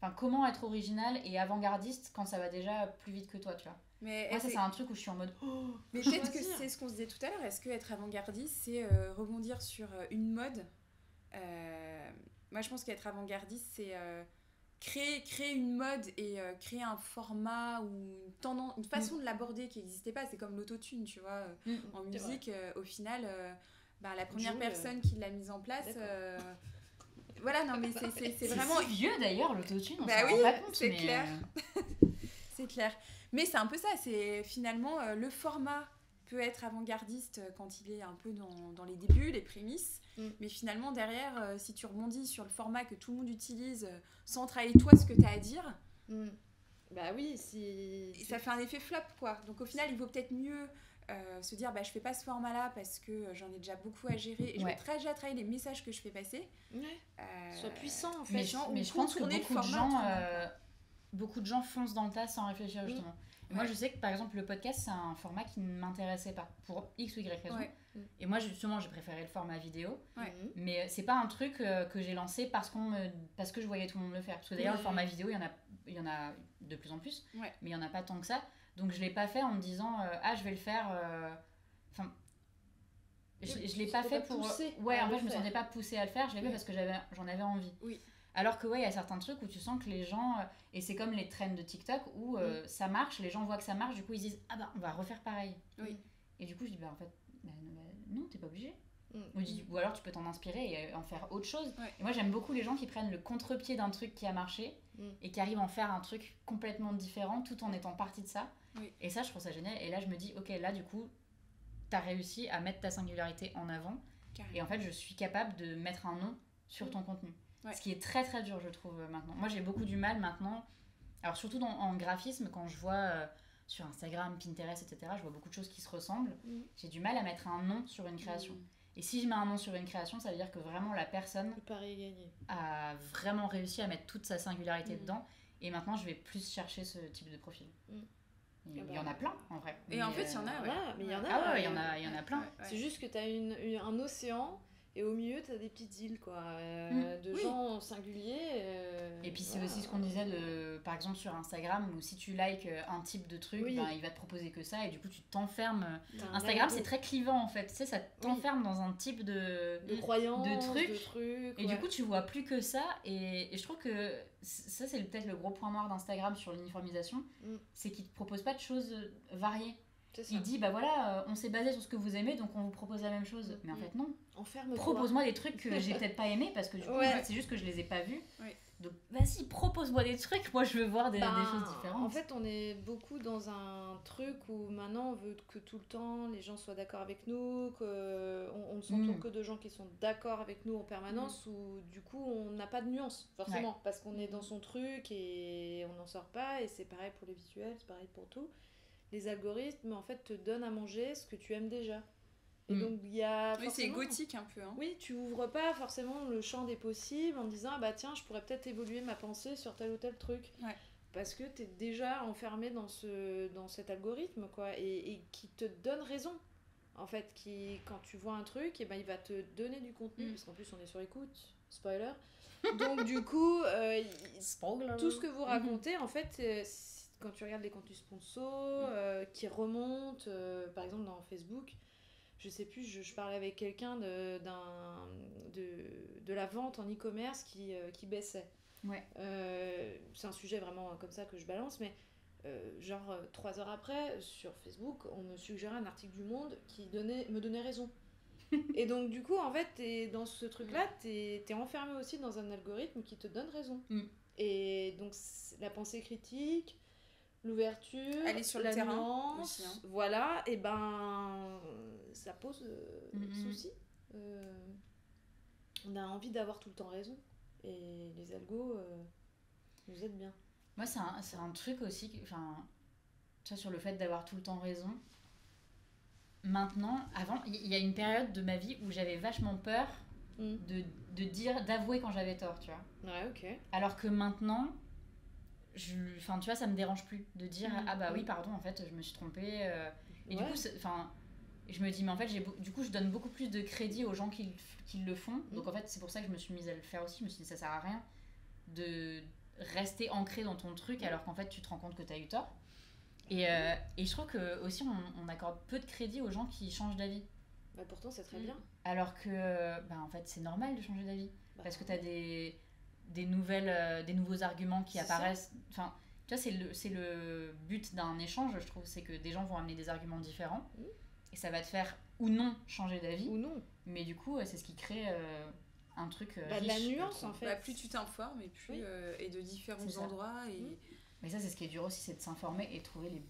enfin, comment être original et avant-gardiste quand ça va déjà plus vite que toi, tu vois. Mais moi, ça, c'est un truc où je suis en mode... mais peut-être que c'est ce qu'on se disait tout à l'heure, est-ce que être avant-gardiste, c'est rebondir sur une mode moi, je pense qu'être avant-gardiste, c'est... Créer une mode et créer un format ou une tendance, une façon de l'aborder qui n'existait pas. C'est comme l'autotune, tu vois. En musique, au final, la première personne qui l'a mise en place... voilà, non, mais c'est vraiment... C'est vieux d'ailleurs, l'autotune, on oui, s'en rend pas compte. C'est clair. C'est clair. Mais c'est un peu ça, c'est finalement le format peut être avant-gardiste quand il est un peu dans les débuts, les prémices. Mais finalement, derrière, si tu rebondis sur le format que tout le monde utilise sans travailler toi ce que tu as à dire, oui, ça fait un effet flop, quoi. Donc au final, il vaut peut-être mieux se dire je fais pas ce format-là parce que j'en ai déjà beaucoup à gérer et je vais déjà travailler les messages que je fais passer. Soit puissant, en fait. Mais je pense que beaucoup de gens foncent dans le tas sans réfléchir, justement. Moi, je sais que par exemple, le podcast, c'est un format qui ne m'intéressait pas pour X ou Y raison. Et moi, justement, j'ai préféré le format vidéo. Mais c'est pas un truc que j'ai lancé parce que je voyais tout le monde le faire. Parce que d'ailleurs, le format vidéo, il y en a de plus en plus, mais il y en a pas tant que ça. Donc, je l'ai pas fait en me disant je vais le faire. Enfin, je l'ai pas fait pour. En fait, je me sentais pas poussée à le faire. Je l'ai fait parce que j'en avais envie. Alors que il y a certains trucs où tu sens que les gens, et c'est comme les trends de TikTok où ça marche, les gens voient que ça marche, du coup ils disent on va refaire pareil. Et du coup je dis en fait non, t'es pas obligé. Ou alors tu peux t'en inspirer et en faire autre chose. Et moi j'aime beaucoup les gens qui prennent le contre-pied d'un truc qui a marché et qui arrivent à en faire un truc complètement différent tout en étant partie de ça. Et ça je trouve ça génial. Et là je me dis ok, là du coup t'as réussi à mettre ta singularité en avant. Carrément. Et en fait je suis capable de mettre un nom sur ton contenu. Ce qui est très très dur, je trouve, maintenant. Moi, j'ai beaucoup du mal maintenant. Alors, surtout en graphisme, quand je vois sur Instagram, Pinterest, etc., je vois beaucoup de choses qui se ressemblent. J'ai du mal à mettre un nom sur une création. Et si je mets un nom sur une création, ça veut dire que vraiment la personne a vraiment réussi à mettre toute sa singularité dedans. Et maintenant, je vais plus chercher ce type de profil. Il y en a plein, en vrai. Et en fait, il y en a, mais il y en a. Il y en a plein. C'est juste que tu as un océan Et au milieu, t'as des petites îles, quoi, de gens singuliers. Et puis c'est aussi ce qu'on disait, par exemple sur Instagram, où si tu likes un type de truc, il va te proposer que ça, et du coup tu t'enfermes. Instagram, c'est très clivant, en fait. Tu sais, ça t'enferme dans un type de croyances, de trucs. Et du coup, tu vois plus que ça. Et je trouve que ça, c'est peut-être le gros point noir d'Instagram sur l'uniformisation, c'est qu'il te propose pas de choses variées. Il dit, bah voilà, on s'est basé sur ce que vous aimez, donc on vous propose la même chose. Mais en fait, non. Propose-moi des trucs que j'ai peut-être pas aimés, parce que du coup, en fait, c'est juste que je les ai pas vus. Donc, vas-y, propose-moi des trucs, moi je veux voir des choses différentes. En fait, on est beaucoup dans un truc où maintenant on veut que tout le temps les gens soient d'accord avec nous, qu'on ne s'entoure que de gens qui sont d'accord avec nous en permanence, où du coup on n'a pas de nuance, forcément, parce qu'on est dans son truc et on n'en sort pas, et c'est pareil pour les visuels, c'est pareil pour tout. Les algorithmes, en fait, te donnent à manger ce que tu aimes déjà. Et donc, il y a c'est gothique un peu. Hein. Oui, tu ouvres pas forcément le champ des possibles en disant, bah tiens, je pourrais peut-être évoluer ma pensée sur tel ou tel truc. Ouais. Parce que t'es déjà enfermé dans cet algorithme, quoi, et qui te donne raison. En fait, quand tu vois un truc, et ben, il va te donner du contenu, parce qu'en plus, on est sur écoute, spoiler. Donc, du coup, tout ce que vous racontez, en fait, quand tu regardes les contenus sponsors qui remontent, par exemple dans Facebook, je sais plus, je parlais avec quelqu'un de la vente en e-commerce qui baissait. Ouais. C'est un sujet vraiment comme ça que je balance, mais 3 heures après, sur Facebook, on me suggérait un article du Monde qui me donnait raison. Et donc du coup, en fait, dans ce truc-là, t'es enfermé aussi dans un algorithme qui te donne raison. Et donc la pensée critique, l'ouverture, aller sur la le terrain nuance, aussi, hein. voilà, et ben ça pose souci. On a envie d'avoir tout le temps raison, et les algos nous aident bien. Moi, c'est un truc aussi, enfin, tu vois, sur le fait d'avoir tout le temps raison. Maintenant, avant, il y a une période de ma vie où j'avais vachement peur d'avouer quand j'avais tort, tu vois. Ouais, ok. Alors que maintenant, tu vois, ça me dérange plus de dire ah bah oui, pardon, en fait, je me suis trompée. Et du coup, je me dis, mais en fait, du coup, je donne beaucoup plus de crédit aux gens qui le font. Donc en fait, c'est pour ça que je me suis mise à le faire aussi. Je me suis dit, ça sert à rien de rester ancré dans ton truc alors qu'en fait, tu te rends compte que t'as eu tort. Et je trouve que aussi on accorde peu de crédit aux gens qui changent d'avis. Bah pourtant, c'est très bien. Alors que, en fait, c'est normal de changer d'avis. Parce que t'as des nouveaux arguments qui apparaissent. Enfin, tu vois, c'est le but d'un échange, je trouve, c'est que des gens vont amener des arguments différents et ça va te faire ou non changer d'avis. Ou non. Mais du coup, c'est ce qui crée un truc riche. De la nuance, en fait. Plus tu t'informes et plus et de différents endroits. Mais ça, c'est ce qui est dur aussi, c'est de s'informer et de trouver les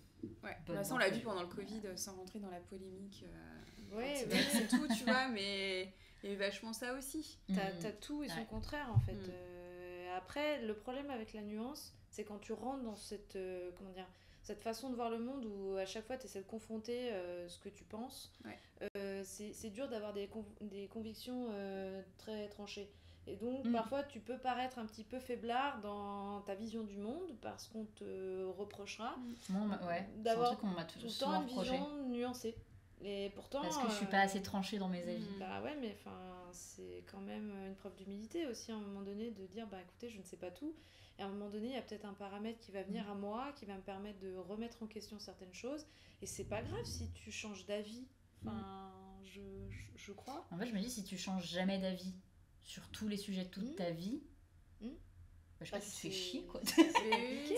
bonnes infos. On l'a vu pendant le Covid, sans rentrer dans la polémique. C'est tout, tu vois, mais il y a eu vachement ça aussi. T'as tout et son contraire, en fait. Après, le problème avec la nuance, c'est quand tu rentres dans cette façon de voir le monde où à chaque fois tu essaies de confronter ce que tu penses. C'est dur d'avoir des convictions très tranchées. Et donc parfois tu peux paraître un petit peu faiblard dans ta vision du monde parce qu'on te reprochera d'avoir tout le temps une vision nuancée. Et pourtant, parce que je suis pas assez tranchée dans mes avis. Bah ouais, mais c'est quand même une preuve d'humilité aussi à un moment donné de dire bah écoutez, je ne sais pas tout. Et à un moment donné, il y a peut-être un paramètre qui va venir à moi, qui va me permettre de remettre en question certaines choses. Et c'est pas grave si tu changes d'avis. Je crois. En fait, je me dis, si tu changes jamais d'avis sur tous les sujets de toute ta vie, je sais pas, tu te fais chier, quoi.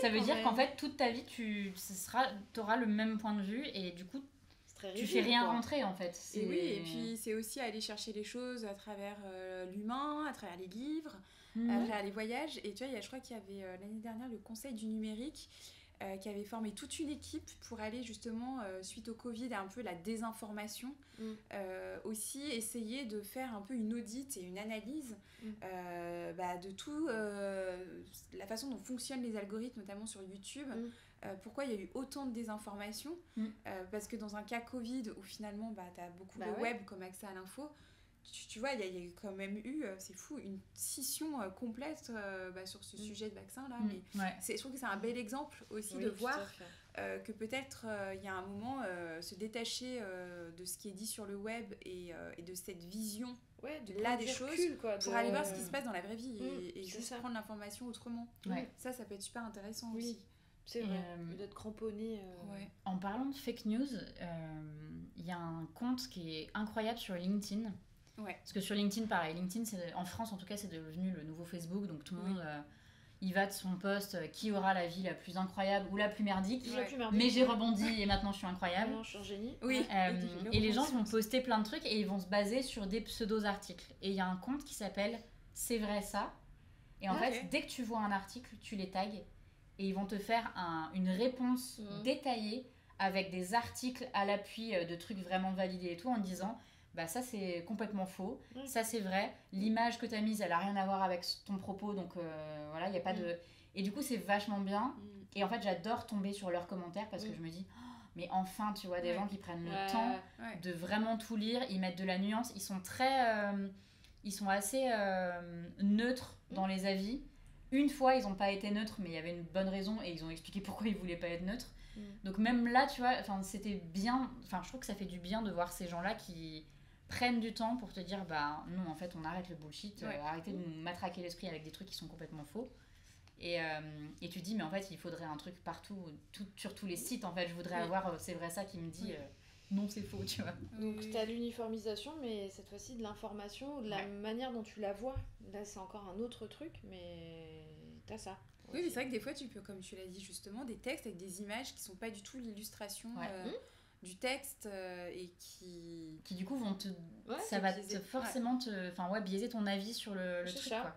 Ça veut dire qu'en fait, toute ta vie, t'auras le même point de vue et du coup, tu fais rien rentrer, en fait. Et puis c'est aussi aller chercher les choses à travers l'humain, à travers les livres, à travers les voyages. Et tu vois, je crois qu'il y avait l'année dernière le Conseil du numérique qui avait formé toute une équipe pour aller justement, suite au Covid, un peu la désinformation, aussi essayer de faire un peu une audit et une analyse de tout, la façon dont fonctionnent les algorithmes, notamment sur YouTube. Pourquoi il y a eu autant de désinformation, parce que dans un cas Covid où finalement tu as beaucoup le web comme accès à l'info, tu vois, il y a quand même eu, c'est fou, une scission complète sur ce sujet de vaccin là. Mais je trouve que c'est un bel exemple aussi de voir que peut-être il y a un moment se détacher de ce qui est dit sur le web et de cette vision de là prendre des du choses recul, quoi, pour de- aller voir ce qui se passe dans la vraie vie et c'est juste ça. prendre l'information autrement. Ouais. Ça peut être super intéressant Oui. aussi. C'est Et, vrai, d'être cramponné. Ouais. En parlant de fake news, il y a un compte qui est incroyable sur LinkedIn. Ouais. Parce que sur LinkedIn, pareil, LinkedIn, en France en tout cas, c'est devenu le nouveau Facebook. Donc tout le Oui. monde y va de son post qui aura la vie la plus incroyable ou la plus merdique. Je l'ai plus merdique. Mais j'ai rebondi et maintenant je suis incroyable. Maintenant, je suis un génie. Oui. Et les gens vont poster plein de trucs et ils vont se baser sur des pseudo-articles. Et il y a un compte qui s'appelle C'est vrai ça. Et en Ok. fait, dès que tu vois un article, tu les tags et ils vont te faire une réponse détaillée avec des articles à l'appui de trucs vraiment validés et tout en disant bah ça c'est complètement faux, ça c'est vrai, l'image que tu as mise elle a rien à voir avec ton propos donc voilà, il y a pas de... Et du coup c'est vachement bien et en fait j'adore tomber sur leurs commentaires parce que je me dis oh, mais enfin tu vois des gens qui prennent le temps de vraiment tout lire, ils mettent de la nuance, ils sont assez neutres dans les avis. Une fois, ils n'ont pas été neutres, mais il y avait une bonne raison et ils ont expliqué pourquoi ils ne voulaient pas être neutres. Donc même là, tu vois, c'était bien... je trouve que ça fait du bien de voir ces gens-là qui prennent du temps pour te dire bah non, en fait, on arrête le bullshit, arrêtez de nous matraquer l'esprit avec des trucs qui sont complètement faux. Et tu dis, mais en fait, il faudrait un truc partout, sur tous les sites, en fait. Je voudrais avoir, c'est vrai ça, qui me dit... non, c'est faux, tu vois. Donc, tu as l'uniformisation, mais cette fois-ci de l'information, de la manière dont tu la vois. Là, c'est encore un autre truc, mais tu as ça. Oui, mais c'est vrai que des fois, tu peux, comme tu l'as dit justement, des textes avec des images qui sont pas du tout l'illustration du texte et qui du coup vont te... Ouais, ça va biaiser. Forcément te... biaiser ton avis sur le truc, ça. quoi.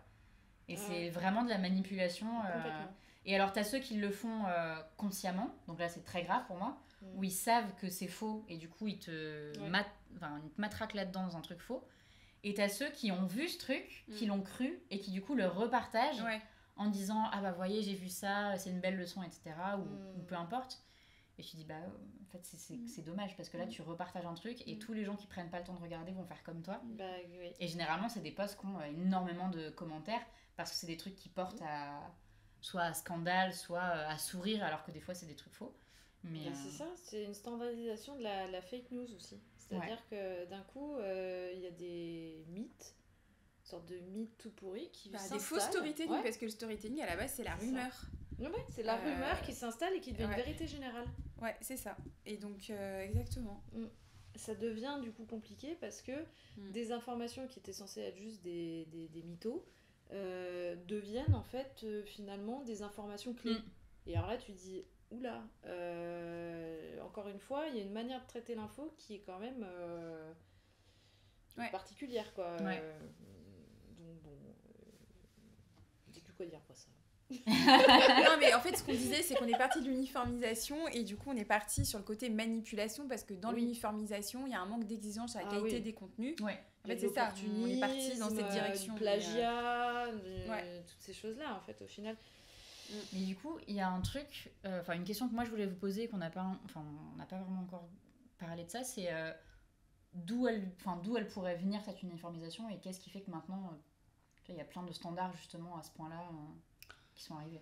Et c'est vraiment de la manipulation. Et alors, tu as ceux qui le font consciemment, donc là, c'est très grave pour moi, où ils savent que c'est faux et du coup, ils te matraquent là-dedans dans un truc faux. Et tu as ceux qui ont vu ce truc, qui l'ont cru et qui du coup le repartagent en disant ah bah voyez, j'ai vu ça, c'est une belle leçon, etc. ou peu importe. Et je te dis bah en fait c'est dommage parce que là tu repartages un truc et tous les gens qui prennent pas le temps de regarder vont faire comme toi. Et généralement c'est des posts qui ont énormément de commentaires parce que c'est des trucs qui portent soit à scandale, soit à sourire alors que des fois c'est des trucs faux. Mais c'est ça, c'est une standardisation de la fake news aussi. C'est-à-dire que d'un coup il y a des mythes, une sorte de mythe tout pourri qui s'installe. Des faux storytelling parce que le storytelling à la base c'est la rumeur. C'est la rumeur qui s'installe et qui devient une vérité générale. Ouais, c'est ça. Et donc, exactement. Ça devient du coup compliqué parce que des informations qui étaient censées être juste des mythos deviennent en fait finalement des informations clés. Et alors là, tu dis, oula, encore une fois, il y a une manière de traiter l'info qui est quand même particulière, quoi. Donc bon, j'ai plus quoi dire pour ça. Non mais en fait ce qu'on disait c'est qu'on est parti de l'uniformisation et du coup on est parti sur le côté manipulation parce que dans l'uniformisation il y a un manque d'exigence sur la qualité des contenus. En fait c'est ça, on est parti dans cette direction. Du plagiat, toutes ces choses là en fait au final. Mais du coup il y a un truc, une question que moi je voulais vous poser et qu'on n'a pas, on n'a pas vraiment encore parlé de ça, c'est d'où elle pourrait venir cette uniformisation et qu'est-ce qui fait que maintenant il y a plein de standards justement à ce point-là qui sont arrivés.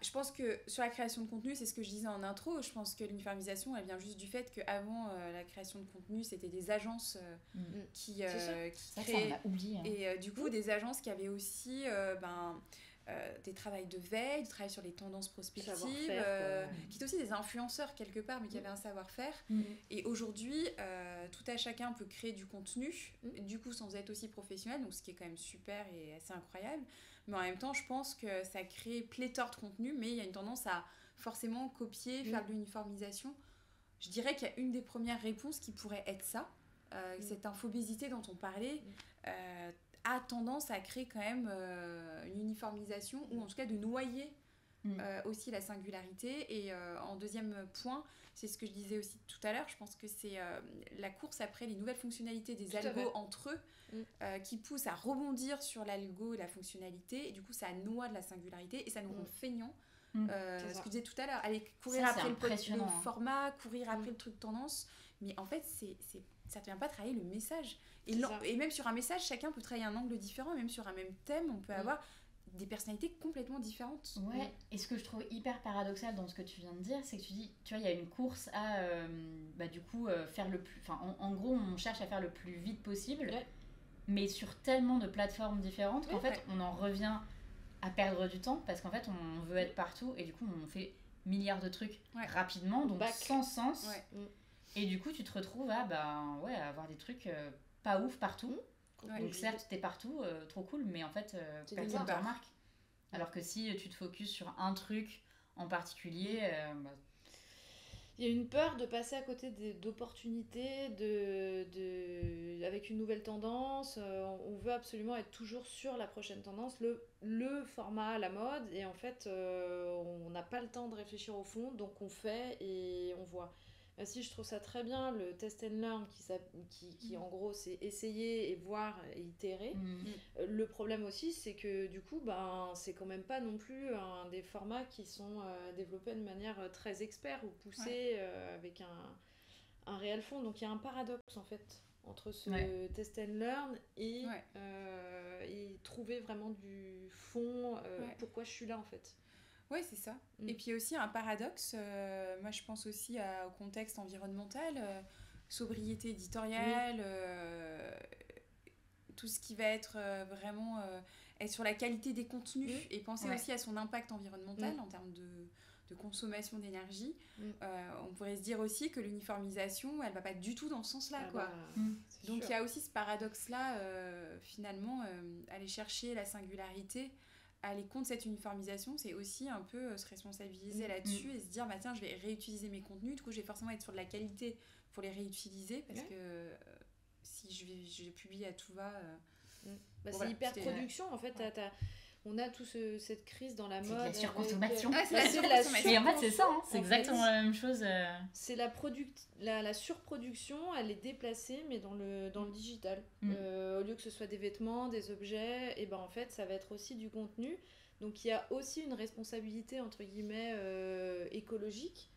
Je pense que sur la création de contenu, c'est ce que je disais en intro, je pense que l'uniformisation elle vient juste du fait qu'avant la création de contenu c'était des agences qui créaient, ça on a oublié, hein. Et du coup des agences qui avaient aussi des travails de veille, du travail sur les tendances prospectives, qui étaient aussi des influenceurs quelque part mais qui avaient un savoir-faire. Et aujourd'hui tout à chacun peut créer du contenu du coup sans être aussi professionnel, donc ce qui est quand même super et assez incroyable. Mais en même temps, je pense que ça crée pléthore de contenu, mais il y a une tendance à forcément copier, faire de l'uniformisation. Je dirais qu'il y a une des premières réponses qui pourrait être ça. Cette infobésité dont on parlait a tendance à créer quand même une uniformisation, ou en tout cas de noyer aussi la singularité. Et en deuxième point, c'est ce que je disais aussi tout à l'heure, je pense que c'est la course après les nouvelles fonctionnalités des algos entre eux qui poussent à rebondir sur l'algo et la fonctionnalité, et du coup ça noie de la singularité et ça nous rend feignants. Ce que je disais tout à l'heure, aller courir après le format, courir après le truc tendance, mais en fait ça ne vient pas travailler le message. Et même sur un message, chacun peut travailler un angle différent, même sur un même thème, on peut avoir des personnalités complètement différentes. Ouais, et ce que je trouve hyper paradoxal dans ce que tu viens de dire, c'est que tu dis, tu vois, il y a une course à, du coup, faire le plus... en gros, on cherche à faire le plus vite possible, mais sur tellement de plateformes différentes qu'en fait, Ouais. on en revient à perdre du temps parce qu'en fait, on veut être partout et du coup, on fait milliards de trucs Ouais. rapidement, donc Bac. sans sens. Ouais. Et du coup, tu te retrouves à, à avoir des trucs pas ouf partout. Ouais. Donc certes, t'es partout, trop cool, mais en fait, C'est personne nulle ne te part. remarque. Alors que si tu te focuses sur un truc en particulier, Il y a une peur de passer à côté d'opportunités, avec une nouvelle tendance. On veut absolument être toujours sur la prochaine tendance, le format à la mode. Et en fait, on n'a pas le temps de réfléchir au fond, donc on fait et on voit. Si je trouve ça très bien, le test and learn qui en gros c'est essayer et voir et itérer. Le problème aussi, c'est que du coup, c'est quand même pas non plus des formats qui sont développés de manière très expert ou poussés avec un réel fond. Donc il y a un paradoxe en fait entre ce test and learn et trouver vraiment du fond, pourquoi je suis là en fait. Oui, c'est ça. Et puis il y a aussi un paradoxe, moi je pense aussi au contexte environnemental, sobriété éditoriale, tout ce qui va être vraiment être sur la qualité des contenus et penser aussi à son impact environnemental en termes de consommation d'énergie. On pourrait se dire aussi que l'uniformisation, elle va pas du tout dans ce sens-là. Donc il y a aussi ce paradoxe-là, finalement, aller chercher la singularité, aller contre cette uniformisation, c'est aussi un peu se responsabiliser là-dessus et se dire, tiens, je vais réutiliser mes contenus, du coup je vais forcément être sur de la qualité pour les réutiliser, parce que si je publie à tout va... c'est hyper production, en fait, on a toute cette crise dans la mode. C'est de la surconsommation. C'est de la surconsommation. Et en fait, c'est ça, c'est exactement la même chose. C'est la surproduction, elle est déplacée, mais dans le digital. Au lieu que ce soit des vêtements, des objets, et en fait, ça va être aussi du contenu. Donc, il y a aussi une responsabilité, entre guillemets, écologique.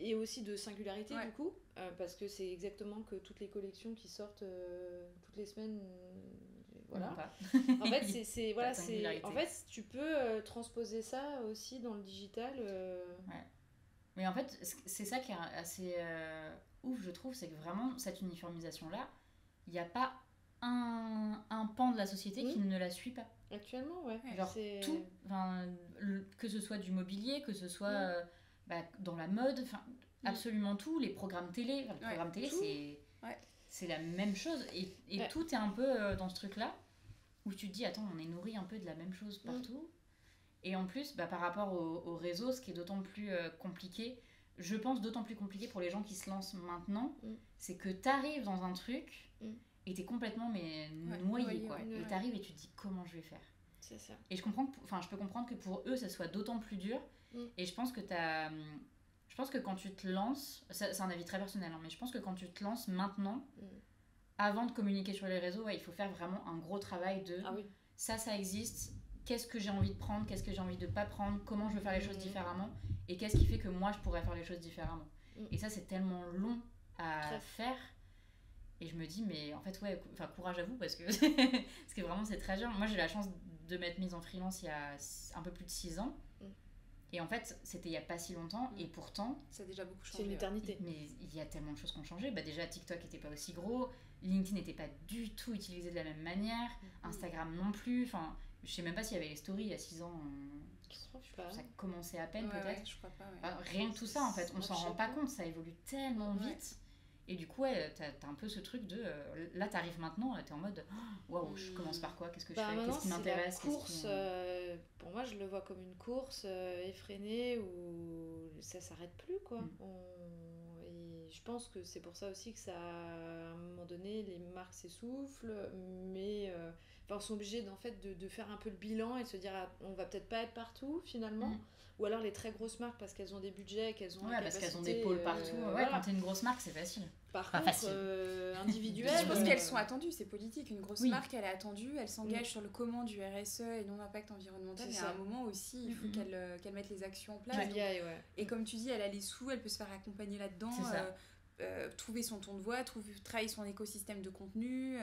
Et aussi de singularité du coup parce que c'est exactement que toutes les collections qui sortent toutes les semaines voilà. En fait en fait tu peux transposer ça aussi dans le digital mais en fait c'est ça qui est assez ouf je trouve, c'est que vraiment cette uniformisation là il n'y a pas un pan de la société qui ne la suit pas actuellement genre tout que ce soit du mobilier, que ce soit dans la mode, absolument tout, les programmes télé, les programmes télé c'est la même chose et tout est un peu dans ce truc là où tu te dis attends on est nourri un peu de la même chose partout et en plus par rapport au réseau, ce qui est d'autant plus compliqué, je pense d'autant plus compliqué pour les gens qui se lancent maintenant, c'est que t'arrives dans un truc et t'es complètement noyé quoi, et t'arrives et tu te dis comment je vais faire. C'est ça. Et je peux comprendre que pour eux ça soit d'autant plus dur. Et je pense que quand tu te lances, c'est un avis très personnel, mais je pense que quand tu te lances maintenant, avant de communiquer sur les réseaux, il faut faire vraiment un gros travail de ça existe, qu'est-ce que j'ai envie de prendre, qu'est-ce que j'ai envie de pas prendre, comment je veux faire les choses différemment, et qu'est-ce qui fait que moi je pourrais faire les choses différemment. Et ça c'est tellement long à faire. Et je me dis, mais en fait, courage à vous, parce que vraiment c'est très dur. Moi j'ai la chance de m'être mise en freelance il y a un peu plus de 6 ans. Et en fait, c'était il n'y a pas si longtemps, et pourtant... Ça a déjà beaucoup changé. C'est une éternité. Mais il y a tellement de choses qui ont changé. Déjà, TikTok n'était pas aussi gros, LinkedIn n'était pas du tout utilisé de la même manière, Instagram non plus. Enfin, je sais même pas s'il y avait les stories il y a 6 ans. Ça commençait à peine, peut-être. Je crois pas, rien que tout ça, en fait, on s'en rend pas compte, ça évolue tellement vite. Et du coup, t'as un peu ce truc de... là, t'arrives maintenant, t'es en mode... Waouh, je commence par quoi ? Qu'est-ce que je fais ? Qu'est-ce qui m'intéresse ? Pour moi, je le vois comme une course effrénée où ça s'arrête plus, quoi. Et je pense que c'est pour ça aussi que à un moment donné, les marques s'essoufflent, mais... sont obligés de faire un peu le bilan et de se dire on va peut-être pas être partout finalement, ou alors les très grosses marques parce qu'elles ont des budgets, qu'elles ont parce qu'elles ont des pôles partout. Quand t'es une grosse marque c'est facile. Par contre individuel, je pense qu'elles sont attendues, c'est politique. Une grosse marque elle est attendue, elle s'engage sur le comment du RSE et non impact environnemental, mais à un moment aussi il faut qu'elle mette les actions en place. Et comme tu dis, elle a les sous, elle peut se faire accompagner là-dedans, trouver son ton de voix, travailler son écosystème de contenu,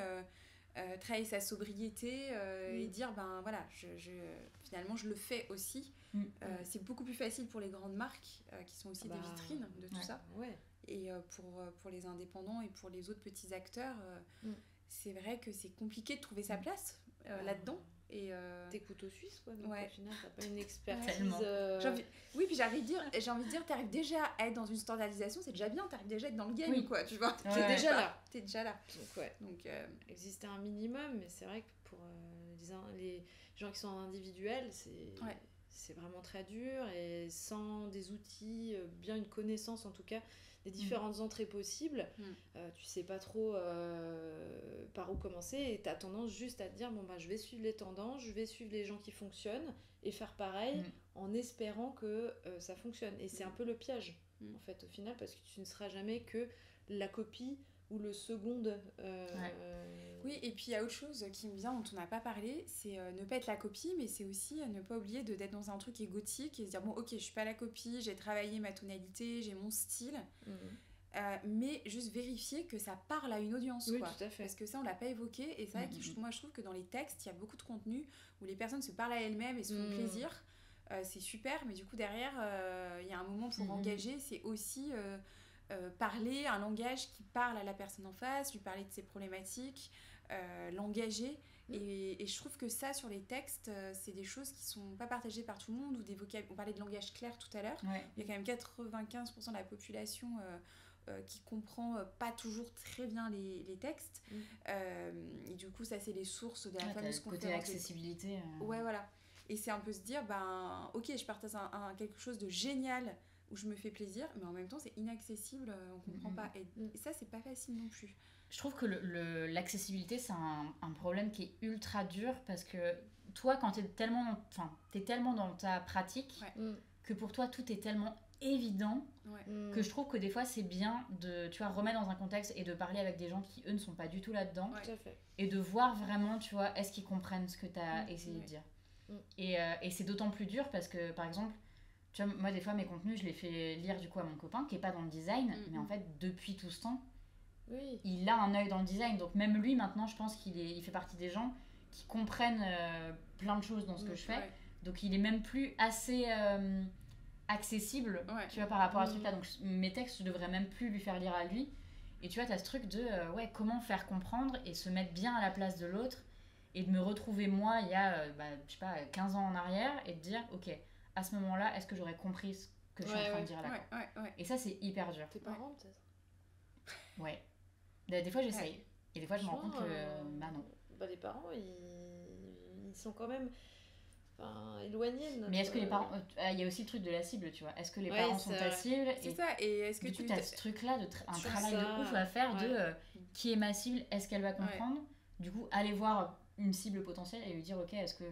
travailler sa sobriété et dire finalement je le fais aussi. C'est beaucoup plus facile pour les grandes marques qui sont aussi des vitrines de tout ça, et pour les indépendants et pour les autres petits acteurs c'est vrai que c'est compliqué de trouver sa place là-dedans. Et t'es couteau suisse, quoi. Donc ouais. au final, t'as pas une expertise. Tellement. Oui, puis j'ai envie de dire, t'arrives déjà à être dans une standardisation, c'est déjà bien, t'arrives déjà à être dans le game, Oui. quoi, tu vois. T'es déjà là. T'es déjà là. Donc ouais. Donc, Exister un minimum, mais c'est vrai que pour les gens qui sont en individuel, c'est vraiment très dur, et sans des outils, bien une connaissance en tout cas, des différentes entrées possibles, tu sais pas trop par où commencer, et t'as tendance juste à te dire, bon bah je vais suivre les tendances, je vais suivre les gens qui fonctionnent, et faire pareil en espérant que ça fonctionne. Et c'est un peu le piège, en fait, au final, parce que tu ne seras jamais que la copie ou le seconde. Oui, et puis il y a autre chose qui me vient dont on n'a pas parlé, c'est ne pas être la copie, mais c'est aussi ne pas oublier d'être dans un truc égotique et se dire, bon ok, je suis pas la copie, j'ai travaillé ma tonalité, j'ai mon style, mais juste vérifier que ça parle à une audience. Oui, quoi. tout à fait. Parce que ça, on l'a pas évoqué, et c'est vrai que moi je trouve que dans les textes, il y a beaucoup de contenu où les personnes se parlent à elles-mêmes et se font plaisir. C'est super, mais du coup derrière, il y a un moment pour engager, c'est aussi... parler un langage qui parle à la personne en face, lui parler de ses problématiques, l'engager. Et je trouve que ça, sur les textes, c'est des choses qui sont pas partagées par tout le monde, ou des on parlait de langage clair tout à l'heure. Il y a quand même 95% de la population qui comprend pas toujours très bien les textes. Et du coup, ça, c'est les sources de la fameuse conférence. Côté accessibilité. Ouais, voilà. Et c'est un peu se dire, ben, ok, je partage quelque chose de génial où je me fais plaisir, mais en même temps, c'est inaccessible, on comprend pas. Et ça, c'est pas facile non plus. Je trouve que l'accessibilité, c'est un problème qui est ultra dur, parce que toi, quand t'es tellement dans ta pratique, que pour toi, tout est tellement évident, que je trouve que des fois, c'est bien de, tu vois, remettre dans un contexte et de parler avec des gens qui, eux, ne sont pas du tout là-dedans, et de voir vraiment, tu vois, est-ce qu'ils comprennent ce que t'as essayé de dire. Et c'est d'autant plus dur parce que, par exemple, tu vois, moi, des fois, mes contenus, je les fais lire du coup à mon copain qui est pas dans le design, mais en fait, depuis tout ce temps, il a un œil dans le design. Donc même lui, maintenant, je pense il fait partie des gens qui comprennent plein de choses dans ce que je fais. Donc il est même plus assez accessible, tu vois, par rapport à ce truc-là. Donc mes textes, je devrais même plus lui faire lire à lui. Et tu vois, t'as ce truc de comment faire comprendre et se mettre bien à la place de l'autre, et de me retrouver moi il y a, je sais pas, 15 ans en arrière, et de dire, ok, à ce moment-là, est-ce que j'aurais compris ce que je suis en train de dire là. Et ça, c'est hyper dur. Tes parents, peut-être. Ouais. Des fois, j'essaye. Et des fois, je me rends compte que, bah non. Les parents, ils sont quand même éloignés de notre... Mais est-ce que les parents... Il y a aussi le truc de la cible, tu vois. Est-ce que les parents sont ta cible? C'est ça. Et est-ce que du coup, tu as ce truc-là, un travail de ouf à faire de qui est ma cible, est-ce qu'elle va comprendre? Du coup, aller voir une cible potentielle et lui dire, ok, est-ce que...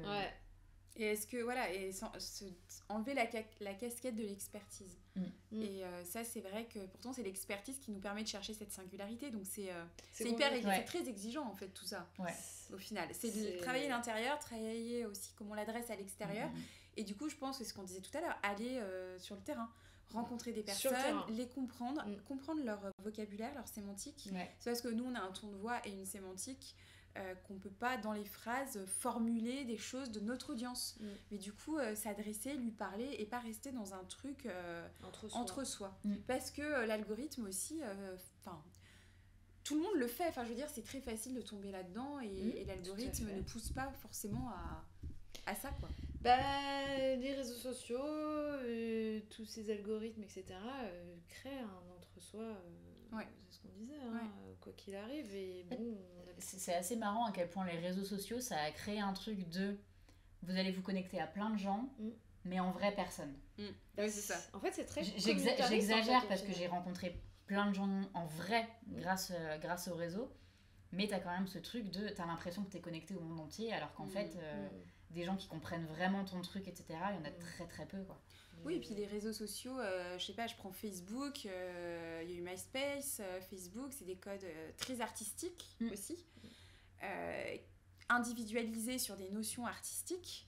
Et est-ce que, voilà, et enlever la casquette de l'expertise. Et ça, c'est vrai que pourtant, c'est l'expertise qui nous permet de chercher cette singularité. Donc, c'est c'est très exigeant, en fait, tout ça, au final. C'est de travailler l'intérieur, travailler aussi comment on l'adresse à l'extérieur. Et du coup, je pense que ce qu'on disait tout à l'heure, aller sur le terrain, rencontrer des personnes, les comprendre, comprendre leur vocabulaire, leur sémantique. C'est parce que nous, on a un ton de voix et une sémantique qu'on peut pas dans les phrases formuler des choses de notre audience, mais du coup s'adresser, lui parler et pas rester dans un truc entre soi. Parce que l'algorithme aussi, tout le monde le fait, je veux dire, c'est très facile de tomber là-dedans, et l'algorithme ne pousse pas forcément à ça, quoi. Les réseaux sociaux, tous ces algorithmes, etc., créent un entre-soi. C'est ce qu'on disait, quoi qu'il arrive. Et bon, c'est assez marrant à quel point les réseaux sociaux, ça a créé un truc de... Vous allez vous connecter à plein de gens, mais en vrai, personne. C'est ça. En fait, c'est très... J'exagère parce que j'ai rencontré plein de gens en vrai grâce au réseau, mais t'as quand même ce truc de... T'as l'impression que t'es connecté au monde entier, alors qu'en fait... des gens qui comprennent vraiment ton truc, etc., il y en a très très peu, quoi. Oui, et puis les réseaux sociaux, je sais pas, je prends Facebook, il y a eu MySpace, Facebook, c'est des codes très artistiques aussi, individualisés sur des notions artistiques.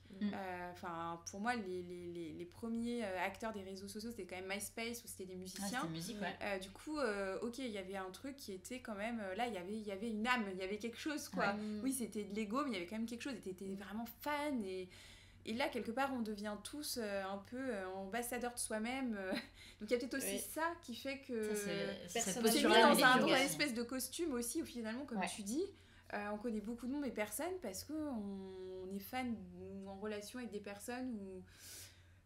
Pour moi, les premiers acteurs des réseaux sociaux, c'était quand même MySpace, où c'était des musiciens. C'était musique, du coup, ok, il y avait un truc qui était quand même... là, il y avait une âme, il y avait quelque chose, quoi. Oui, c'était de l'ego, mais il y avait quand même quelque chose, et t'étais vraiment fan, et là, quelque part, on devient tous un peu ambassadeurs de soi-même. Donc, il y a peut-être aussi ça qui fait que... Ça, c'est mis dans un espèce de costume aussi, où finalement, comme tu dis, On connaît beaucoup de noms, mais personne, parce qu'on est fan ou en relation avec des personnes où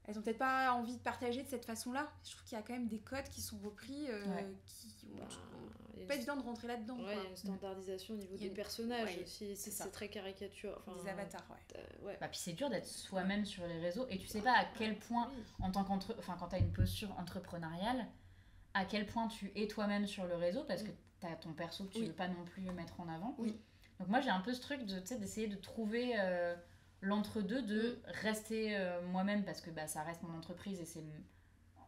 elles ont peut-être pas envie de partager de cette façon-là. Je trouve qu'il y a quand même des codes qui sont repris, qui pas évident de rentrer là-dedans. Ouais, il y a une standardisation au niveau des personnages aussi. C'est très caricature. Des avatars, ouais. Bah, puis c'est dur d'être soi-même sur les réseaux et tu sais pas à quel point, en tant quand t'as une posture entrepreneuriale, à quel point tu es toi-même sur le réseau parce que t'as ton perso que tu veux pas non plus mettre en avant. Donc moi j'ai un peu ce truc d'essayer de trouver l'entre-deux, de rester moi-même parce que ça reste mon entreprise et c'est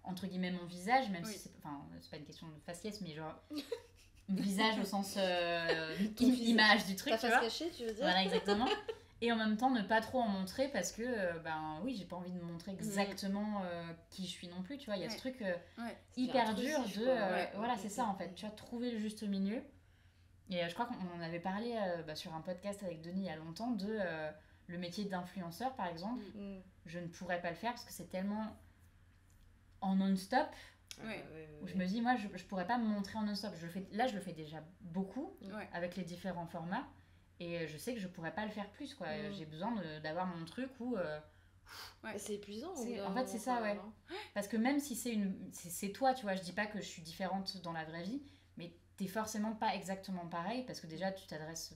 entre guillemets mon visage, même si c'est pas une question de faciès, mais genre visage au sens image du truc, ta face cachée, tu veux dire. Voilà, exactement. Et en même temps ne pas trop en montrer parce que j'ai pas envie de montrer exactement qui je suis non plus, tu vois. Il y a ce truc hyper dur de voilà, c'est ça en fait, tu vois, trouver le juste milieu. Et je crois qu'on en avait parlé sur un podcast avec Denis il y a longtemps de le métier d'influenceur par exemple. Je ne pourrais pas le faire parce que c'est tellement en non-stop où je me dis moi je pourrais pas me montrer en non-stop. Je le fais déjà beaucoup avec les différents formats. Et je sais que je pourrais pas le faire plus, quoi. J'ai besoin d'avoir mon truc où... c'est épuisant. En fait, c'est ça, ouais. Parce que même si c'est toi, tu vois, je dis pas que je suis différente dans la vraie vie, mais t'es forcément pas exactement pareil, parce que déjà, tu t'adresses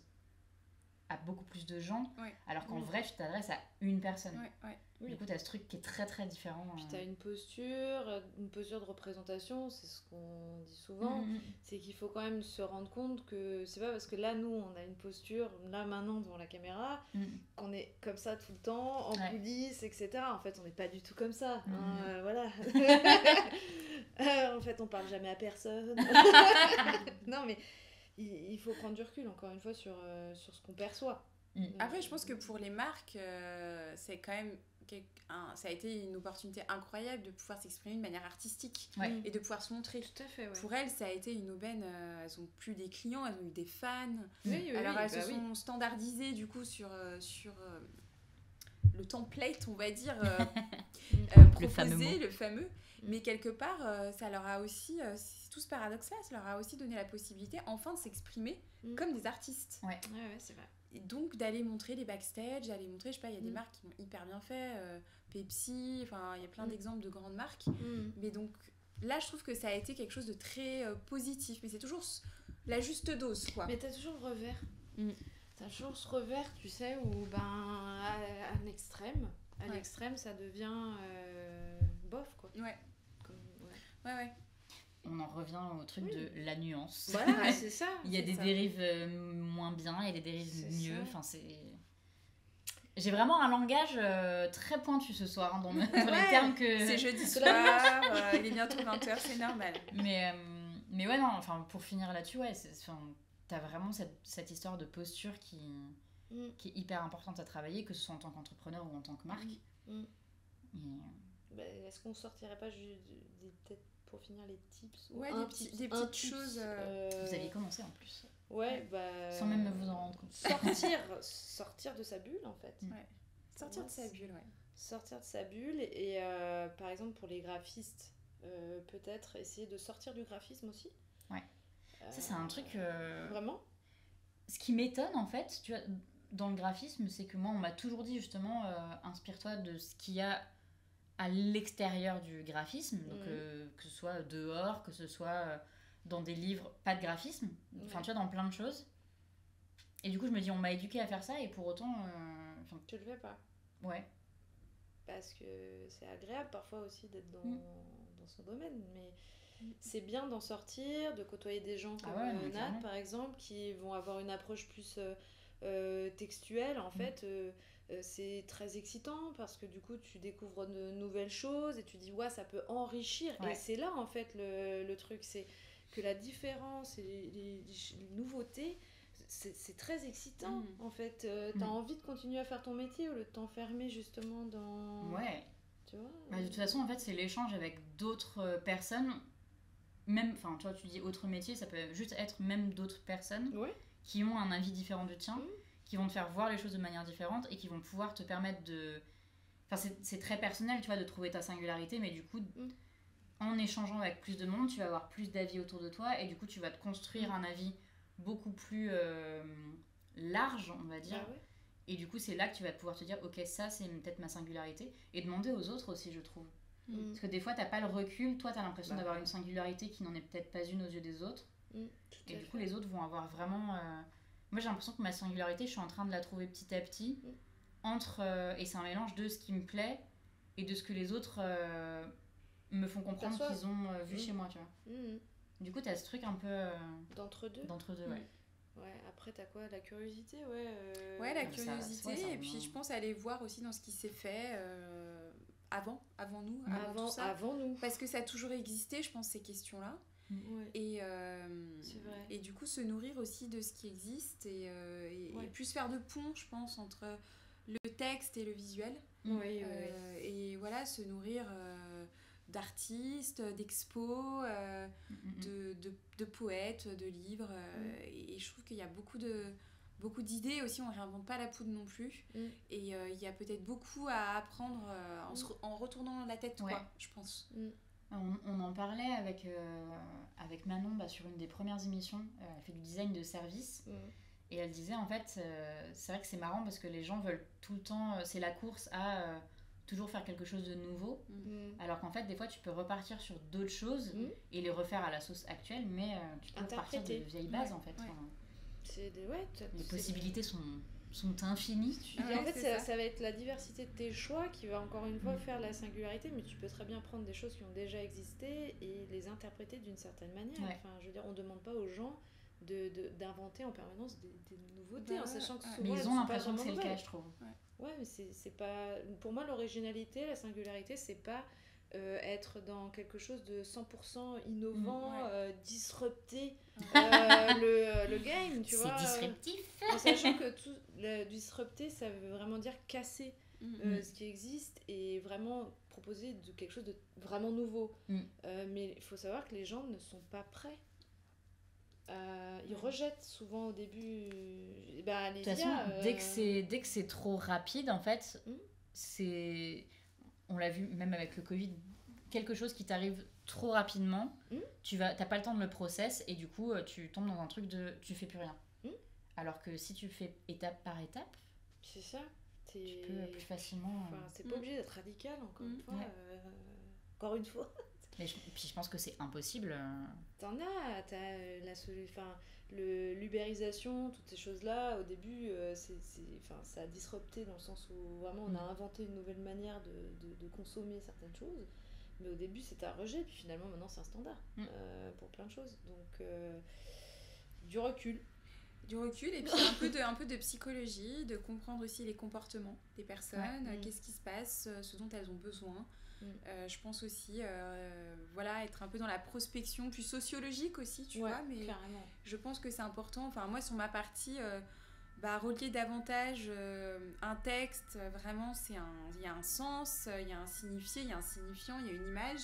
à beaucoup plus de gens, alors qu'en vrai, tu t'adresses à une personne. Du coup, t'as ce truc qui est très, très différent. Puis t'as une posture de représentation, c'est ce qu'on dit souvent, c'est qu'il faut quand même se rendre compte que c'est pas parce que là, nous, on a une posture, là, maintenant, devant la caméra, qu'on est comme ça tout le temps, en coulisses, etc. En fait, on n'est pas du tout comme ça, voilà. En fait, on parle jamais à personne. Non, mais il faut prendre du recul, encore une fois, sur ce qu'on perçoit. Après, je pense que pour les marques, c'est quand même... ça a été une opportunité incroyable de pouvoir s'exprimer de manière artistique et de pouvoir se montrer. Tout à fait, Pour elles, ça a été une aubaine. Elles ont plus des clients, elles ont eu des fans. Alors elles se sont standardisées du coup sur le template, on va dire, proposé, le fameux. Mais quelque part, ça leur a aussi, c'est tout ce paradoxe-là, ça leur a aussi donné la possibilité enfin de s'exprimer comme des artistes. Ouais, c'est vrai. Et donc d'aller montrer les backstage, d'aller montrer, je sais pas, il y a des marques qui l'ont hyper bien fait, Pepsi, enfin il y a plein d'exemples de grandes marques. Mais donc là je trouve que ça a été quelque chose de très positif, mais c'est toujours la juste dose, quoi. Mais t'as toujours le revers. T'as toujours ce revers, tu sais, où à l'extrême, l'extrême ça devient bof, quoi. Ouais. On en revient au truc de la nuance. Voilà, c'est ça. Il y a des dérives moins bien et des dérives mieux. Enfin, j'ai vraiment un langage très pointu ce soir dans les termes que... C'est jeudi soir, il est bientôt 20h, c'est normal. Mais ouais, non, enfin, pour finir là-dessus, t'as vraiment cette histoire de posture qui est hyper importante à travailler, que ce soit en tant qu'entrepreneur ou en tant que marque. Est-ce qu'on sortirait pas peut-être pour finir les tips des petites choses Vous aviez commencé en plus. Sans même vous en rendre compte. Sortir de sa bulle, en fait. Sortir de sa bulle, Sortir de sa bulle et par exemple pour les graphistes, peut-être essayer de sortir du graphisme aussi. Ça, c'est un truc... Vraiment. Ce qui m'étonne, en fait, tu vois, dans le graphisme, c'est que moi, on m'a toujours dit, justement, inspire-toi de ce qu'il y a à l'extérieur du graphisme, donc que ce soit dehors, que ce soit dans des livres, pas de graphisme, enfin tu vois, dans plein de choses. Et du coup je me dis on m'a éduquée à faire ça et pour autant tu le fais pas. Parce que c'est agréable parfois aussi d'être dans son domaine, mais c'est bien d'en sortir, de côtoyer des gens comme Nat par exemple, qui vont avoir une approche plus textuelle en fait. C'est très excitant parce que du coup tu découvres de nouvelles choses et tu dis ça peut enrichir et c'est là en fait le truc, c'est que la différence et les nouveautés c'est très excitant en fait. T'as envie de continuer à faire ton métier au lieu de t'enfermer justement dans... Tu vois, de toute façon en fait c'est l'échange avec d'autres personnes, même, enfin tu vois, tu dis autre métier, ça peut juste être même d'autres personnes qui ont un avis différent du tien, qui vont te faire voir les choses de manière différente et qui vont pouvoir te permettre de... Enfin, c'est très personnel, tu vois, de trouver ta singularité, mais du coup, en échangeant avec plus de monde, tu vas avoir plus d'avis autour de toi et du coup, tu vas te construire un avis beaucoup plus large, on va dire. Bah ouais. Et du coup, c'est là que tu vas pouvoir te dire, ok, ça, c'est peut-être ma singularité. Et demander aux autres aussi, je trouve. Parce que des fois, t'as pas le recul. Toi, t'as l'impression Bah. d'avoir une singularité qui n'en est peut-être pas une aux yeux des autres. Tout Et à du fait. coup, les autres vont avoir vraiment... Moi, j'ai l'impression que ma singularité, je suis en train de la trouver petit à petit. Entre... et c'est un mélange de ce qui me plaît et de ce que les autres me font comprendre Perçoivent. qu'ils ont vu chez moi, tu vois. Du coup, t'as ce truc un peu... D'entre-deux. d'entre-deux, ouais. Ouais, après, t'as quoi? La curiosité, Ouais, la ça- curiosité, ouais, ça et puis rejoint. je pense aller voir aussi dans ce qui s'est fait avant nous, avant tout ça. Avant nous. Parce que ça a toujours existé, je pense, ces questions-là. Ouais. Et, C'est vrai. et du coup, se nourrir aussi de ce qui existe et Ouais. plus faire de pont, je pense, entre le texte et le visuel. Oui, Et voilà, se nourrir d'artistes, d'expos, de poètes, de livres. Et je trouve qu'il y a beaucoup d'idées aussi, on ne réinvente pas la poudre non plus. Et il y a peut-être beaucoup à apprendre en retournant la tête, Ouais. quoi, je pense. On en parlait avec Manon sur une des premières émissions. Elle fait du design de service. Et elle disait, en fait, c'est vrai que c'est marrant parce que les gens veulent tout le temps... c'est la course à toujours faire quelque chose de nouveau. Alors qu'en fait, des fois, tu peux repartir sur d'autres choses et les refaire à la sauce actuelle, mais tu peux repartir de vieilles bases, en fait. Ouais. Enfin, C'est des... les possibilités sont infinies. Et en fait, c'est ça va être la diversité de tes choix qui va encore une fois faire la singularité, mais tu peux très bien prendre des choses qui ont déjà existé et les interpréter d'une certaine manière. Ouais. Enfin, je veux dire, on ne demande pas aux gens d'inventer en permanence des nouveautés, en sachant que souvent Mais elles ils ont sont l'impression pas que c'est le vraiment cas, nouvelles. je trouve. Ouais, mais c'est pas... Pour moi, l'originalité, la singularité, c'est pas être dans quelque chose de 100% innovant, disrupter le game, tu vois. C'est disruptif. En sachant que disrupter, ça veut vraiment dire casser ce qui existe et vraiment proposer quelque chose de vraiment nouveau. Mais il faut savoir que les gens ne sont pas prêts. Ils rejettent souvent au début les De toute façon, dès que c'est trop rapide, en fait, c'est... On l'a vu même avec le Covid, quelque chose qui t'arrive trop rapidement, t'as pas le temps de le process et du coup, tu tombes dans un truc de... Tu fais plus rien. Alors que si tu fais étape par étape, c'est ça. Tu peux plus facilement... Enfin, c'est pas obligé d'être radical, encore une fois. Encore une fois. Puis je pense que c'est impossible. T'as l'ubérisation, toutes ces choses-là, au début, ça a disrupté dans le sens où vraiment on a inventé une nouvelle manière de consommer certaines choses. Mais au début, c'était un rejet, puis finalement, maintenant, c'est un standard pour plein de choses. Donc, du recul. Et puis un peu de psychologie, de comprendre aussi les comportements des personnes, qu'est-ce qui se passe, ce dont elles ont besoin. Je pense aussi être un peu dans la prospection plus sociologique aussi, tu vois, mais carrément. Je pense que c'est important. Enfin, moi, sur ma partie, relier davantage un texte, vraiment, il y a un sens, il y a un signifié, il y a un signifiant, il y a une image.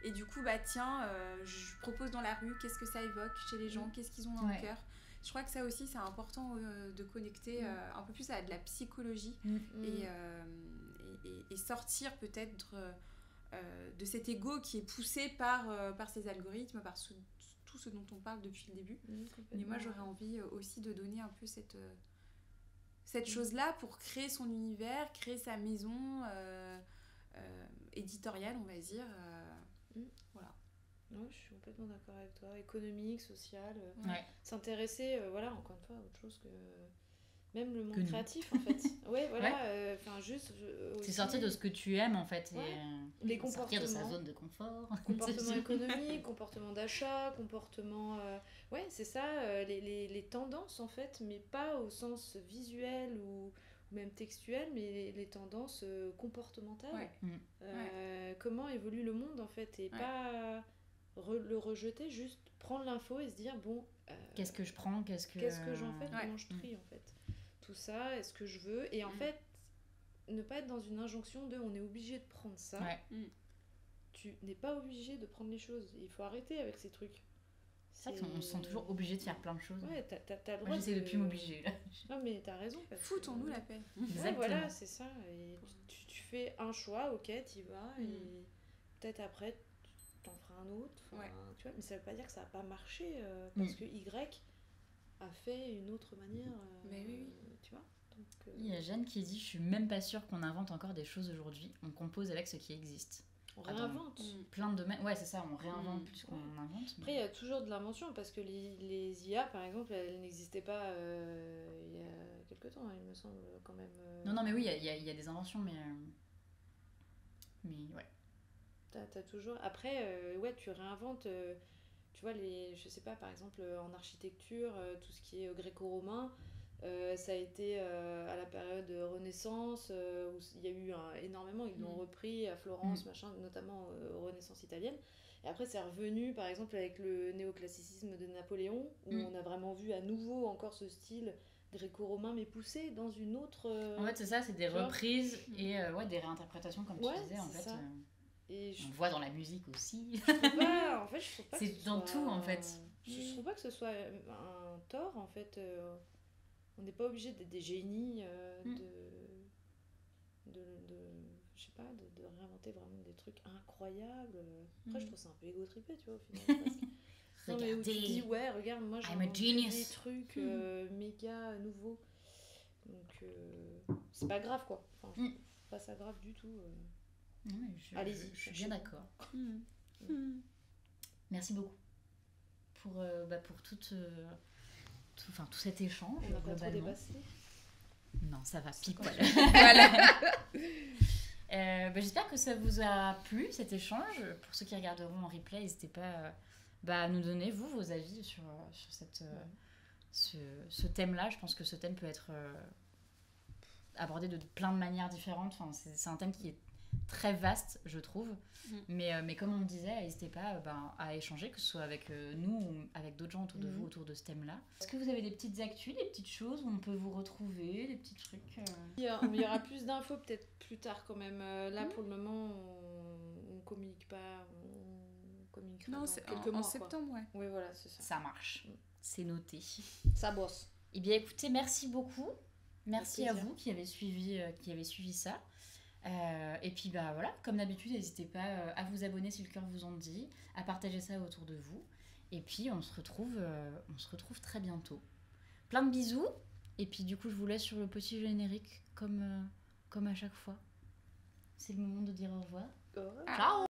Et du coup, je propose dans la rue, qu'est-ce que ça évoque chez les gens, qu'est-ce qu'ils ont dans le cœur. Je crois que ça aussi, c'est important de connecter un peu plus à de la psychologie et sortir peut-être de cet ego qui est poussé par ces algorithmes, par tout ce dont on parle depuis le début. Mais moi, j'aurais envie aussi de donner un peu cette chose-là pour créer son univers, créer sa maison éditoriale, on va dire. Voilà. Ouais, je suis complètement d'accord avec toi. Économique, social, s'intéresser, encore une fois, à autre chose que même le monde créatif, en fait. C'est sortir de ce que tu aimes, en fait, et les comportements, sortir de sa zone de confort. Comportement économique, comportement d'achat, comportement... c'est ça, les tendances, en fait, mais pas au sens visuel ou même textuel, mais les tendances comportementales. Comment évolue le monde, en fait, et pas... le rejeter, juste prendre l'info et se dire qu'est-ce que je prends, qu'est-ce que j'en fais, comment je trie en fait tout ça, est-ce que je veux, et en fait ne pas être dans une injonction de on est obligé de prendre ça. Tu n'es pas obligé de prendre les choses, il faut arrêter avec ces trucs. C'est vrai qu'on se sent toujours obligé de faire plein de choses. T'as le droit. Moi j'essaie de plus m'obliger là. Non mais t'as raison, foutons-nous la paix. Voilà, c'est ça, et tu fais un choix, ok, t'y vas, et peut-être après t'en feras un autre, tu vois, mais ça veut pas dire que ça va pas marcher parce que Y a fait une autre manière. Mais oui. Tu vois. Donc, Il y a Jeanne qui dit « Je suis même pas sûre qu'on invente encore des choses aujourd'hui. On compose avec ce qui existe. » on réinvente. Plein de domaines. Ouais, c'est ça, on réinvente Mm. plus qu'on invente. Après, il y a toujours de l'invention parce que les IA, par exemple, elles n'existaient pas il y a quelques temps, il me semble, quand même. Non, mais oui, il y a des inventions, mais ouais. T'as toujours. Après, ouais, tu réinventes. Tu vois, je sais pas, par exemple, en architecture, tout ce qui est gréco-romain, ça a été à la période Renaissance, où il y a eu énormément, ils l'ont repris à Florence, machin, notamment Renaissance italienne. Et après, c'est revenu, par exemple, avec le néoclassicisme de Napoléon, où on a vraiment vu à nouveau encore ce style gréco-romain, mais poussé dans une autre... En fait, c'est ça, c'est des reprises et des réinterprétations, comme tu disais, en fait. Et on le voit dans la musique aussi. Je trouve pas, en fait, je trouve pas c'est que dans soit... tout, en fait. Je trouve pas que ce soit un tort, en fait. On n'est pas obligé d'être des génies je sais pas, de réinventer vraiment des trucs incroyables. Après, je trouve ça un peu égo-trippé, tu vois, au final. Non, mais où tu dis, ouais, regarde, moi, j'ai des trucs méga nouveaux. Donc, c'est pas grave, quoi. Enfin, je trouve pas ça grave du tout. Allez-y. Je suis bien d'accord. Merci beaucoup pour tout cet échange. On n'a pas trop dépassé. Non, ça va, pile poil. Voilà. J'espère que ça vous a plu, cet échange. Pour ceux qui regarderont en replay, n'hésitez pas à nous donner, vous, vos avis sur ce thème-là. Je pense que ce thème peut être abordé de plein de manières différentes. Enfin, c'est un thème qui est très vaste, je trouve. Mais comme on disait, n'hésitez pas à échanger, que ce soit avec nous ou avec d'autres gens autour de vous, autour de ce thème-là. Est-ce que vous avez des petites actus, des petites choses où on peut vous retrouver, des petits trucs Il y aura plus d'infos peut-être plus tard quand même. Là, pour le moment, on communique pas. On communiquera dans quelques mois. En septembre, ouais. Oui, voilà, c'est ça. Ça marche. C'est noté. Ça bosse. Eh bien, écoutez, merci beaucoup. Merci à vous qui avez suivi ça. Et puis voilà, comme d'habitude, n'hésitez pas à vous abonner si le cœur vous en dit, à partager ça autour de vous. Et puis on se retrouve très bientôt. Plein de bisous. Et puis du coup, je vous laisse sur le petit générique comme à chaque fois. C'est le moment de dire au revoir. Ciao.